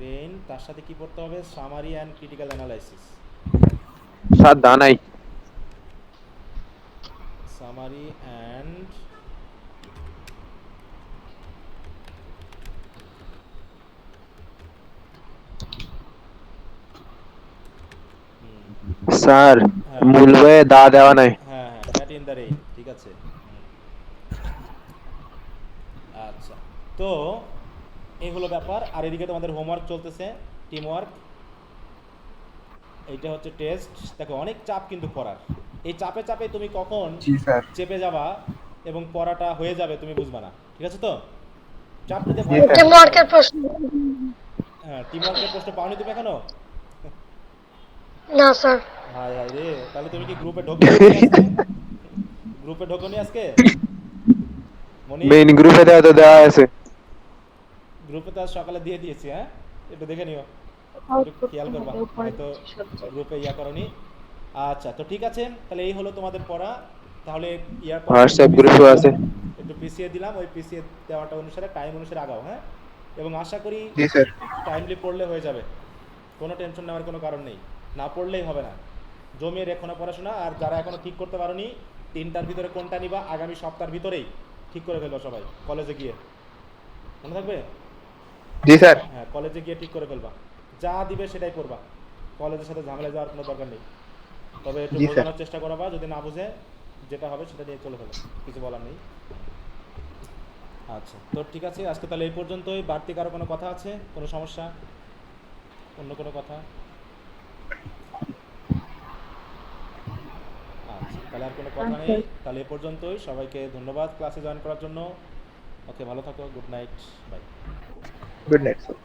Rain, তার সাথে কি পড়তে হবে? Summary and critical analysis. Sir দানাই। সামারি অ্যান্ড স্যার মূল বইয়ে দা দেওয়া নাই। হ্যাঁ হ্যাঁ, ক্যাট ইন দ্য রেইন। ঠিক আছে। আচ্ছা, তো এই হলো ব্যাপার। আর এদিকে তোমাদের হোমওয়ার্ক চলতেছে, টিম ওয়ার্ক। এইটা হচ্ছে টেস্ট। দেখো অনেক চাপ কিন্তু পড়ার। এই চাপে চাপে তুমি কখন চেপে যাবা এবং পড়াটা হয়ে যাবে তুমি বুঝবা না। ঠিক আছে তো? চাপ নিতে ভয় পাও। টিমওয়ার্কের প্রশ্ন। হ্যাঁ, টিম ওয়ার্কের প্রশ্ন পাওনি তুমি এখনো? না স্যার। হায় হায় রে, তাহলে তুমি কি গ্রুপে ঢোকনি আজকে? গ্রুপে ঢোকনি আজকে? মনি, মেইন গ্রুপে দেওয়া তো দেওয়া আছে। গ্রুপে তো আজ সকালে দিয়ে দিয়েছি, হ্যাঁ একটু দেখে নিও, Out একটু করতে খেয়াল করবা, হবে, উপরে হয়তো নিচে সব জায়গায়। গ্রুপে ইয়া করনি। আচ্ছা তো ঠিক আছে, তাহলে এই হলো তোমাদের পড়া। তাহলে ইয়ার পর হোয়াটসঅ্যাপ গ্রুপও আছে। একটু পিছিয়ে দিলাম, ওই পিছিয়ে দেওয়াটা অনুসারে টাইম অনুসারে আগাও, হ্যাঁ। এবং আশা করি জি স্যার। টাইমলি পড়লে হয়ে যাবে, কোনো টেনশন নেওয়ার কোনো কারণ নেই, না পড়লেই হবে না। জমিয়ে রেখো না পড়াশোনা। আর যারা এখনো ঠিক করতে পারোনি 3টার ভিতরে কোনটা নিবা, আগামী সপ্তাহের ভিতরেই ঠিক করে ফেলবা সবাই, কলেজে গিয়ে, মনে থাকবে? জি স্যার। হ্যাঁ কলেজে গিয়ে ঠিক করে ফেলবা, যা দিবে সেটাই করবা, কলেজের সাথে ঝামেলা যাওয়ার কোনো দরকার নেই। তবে একটু জি স্যার। বোঝানোর চেষ্টা করবা, যদি না বুঝে যেটা হবে সেটা নিয়ে চলে ফেলো, কিছু বলার নেই। আচ্ছা তো ঠিক আছে, আজকে তাহলে এই পর্যন্তই। বাড়তি কারো কোনো কথা আছে, কোনো সমস্যা, অন্য কোনো কথা? আচ্ছা তাহলে আর কোনো কথা নেই, তাহলে এই পর্যন্তই। সবাইকে ধন্যবাদ ক্লাসে জয়েন করার জন্য। ওকে, ভালো থাকো, good night, bye. Good night sir.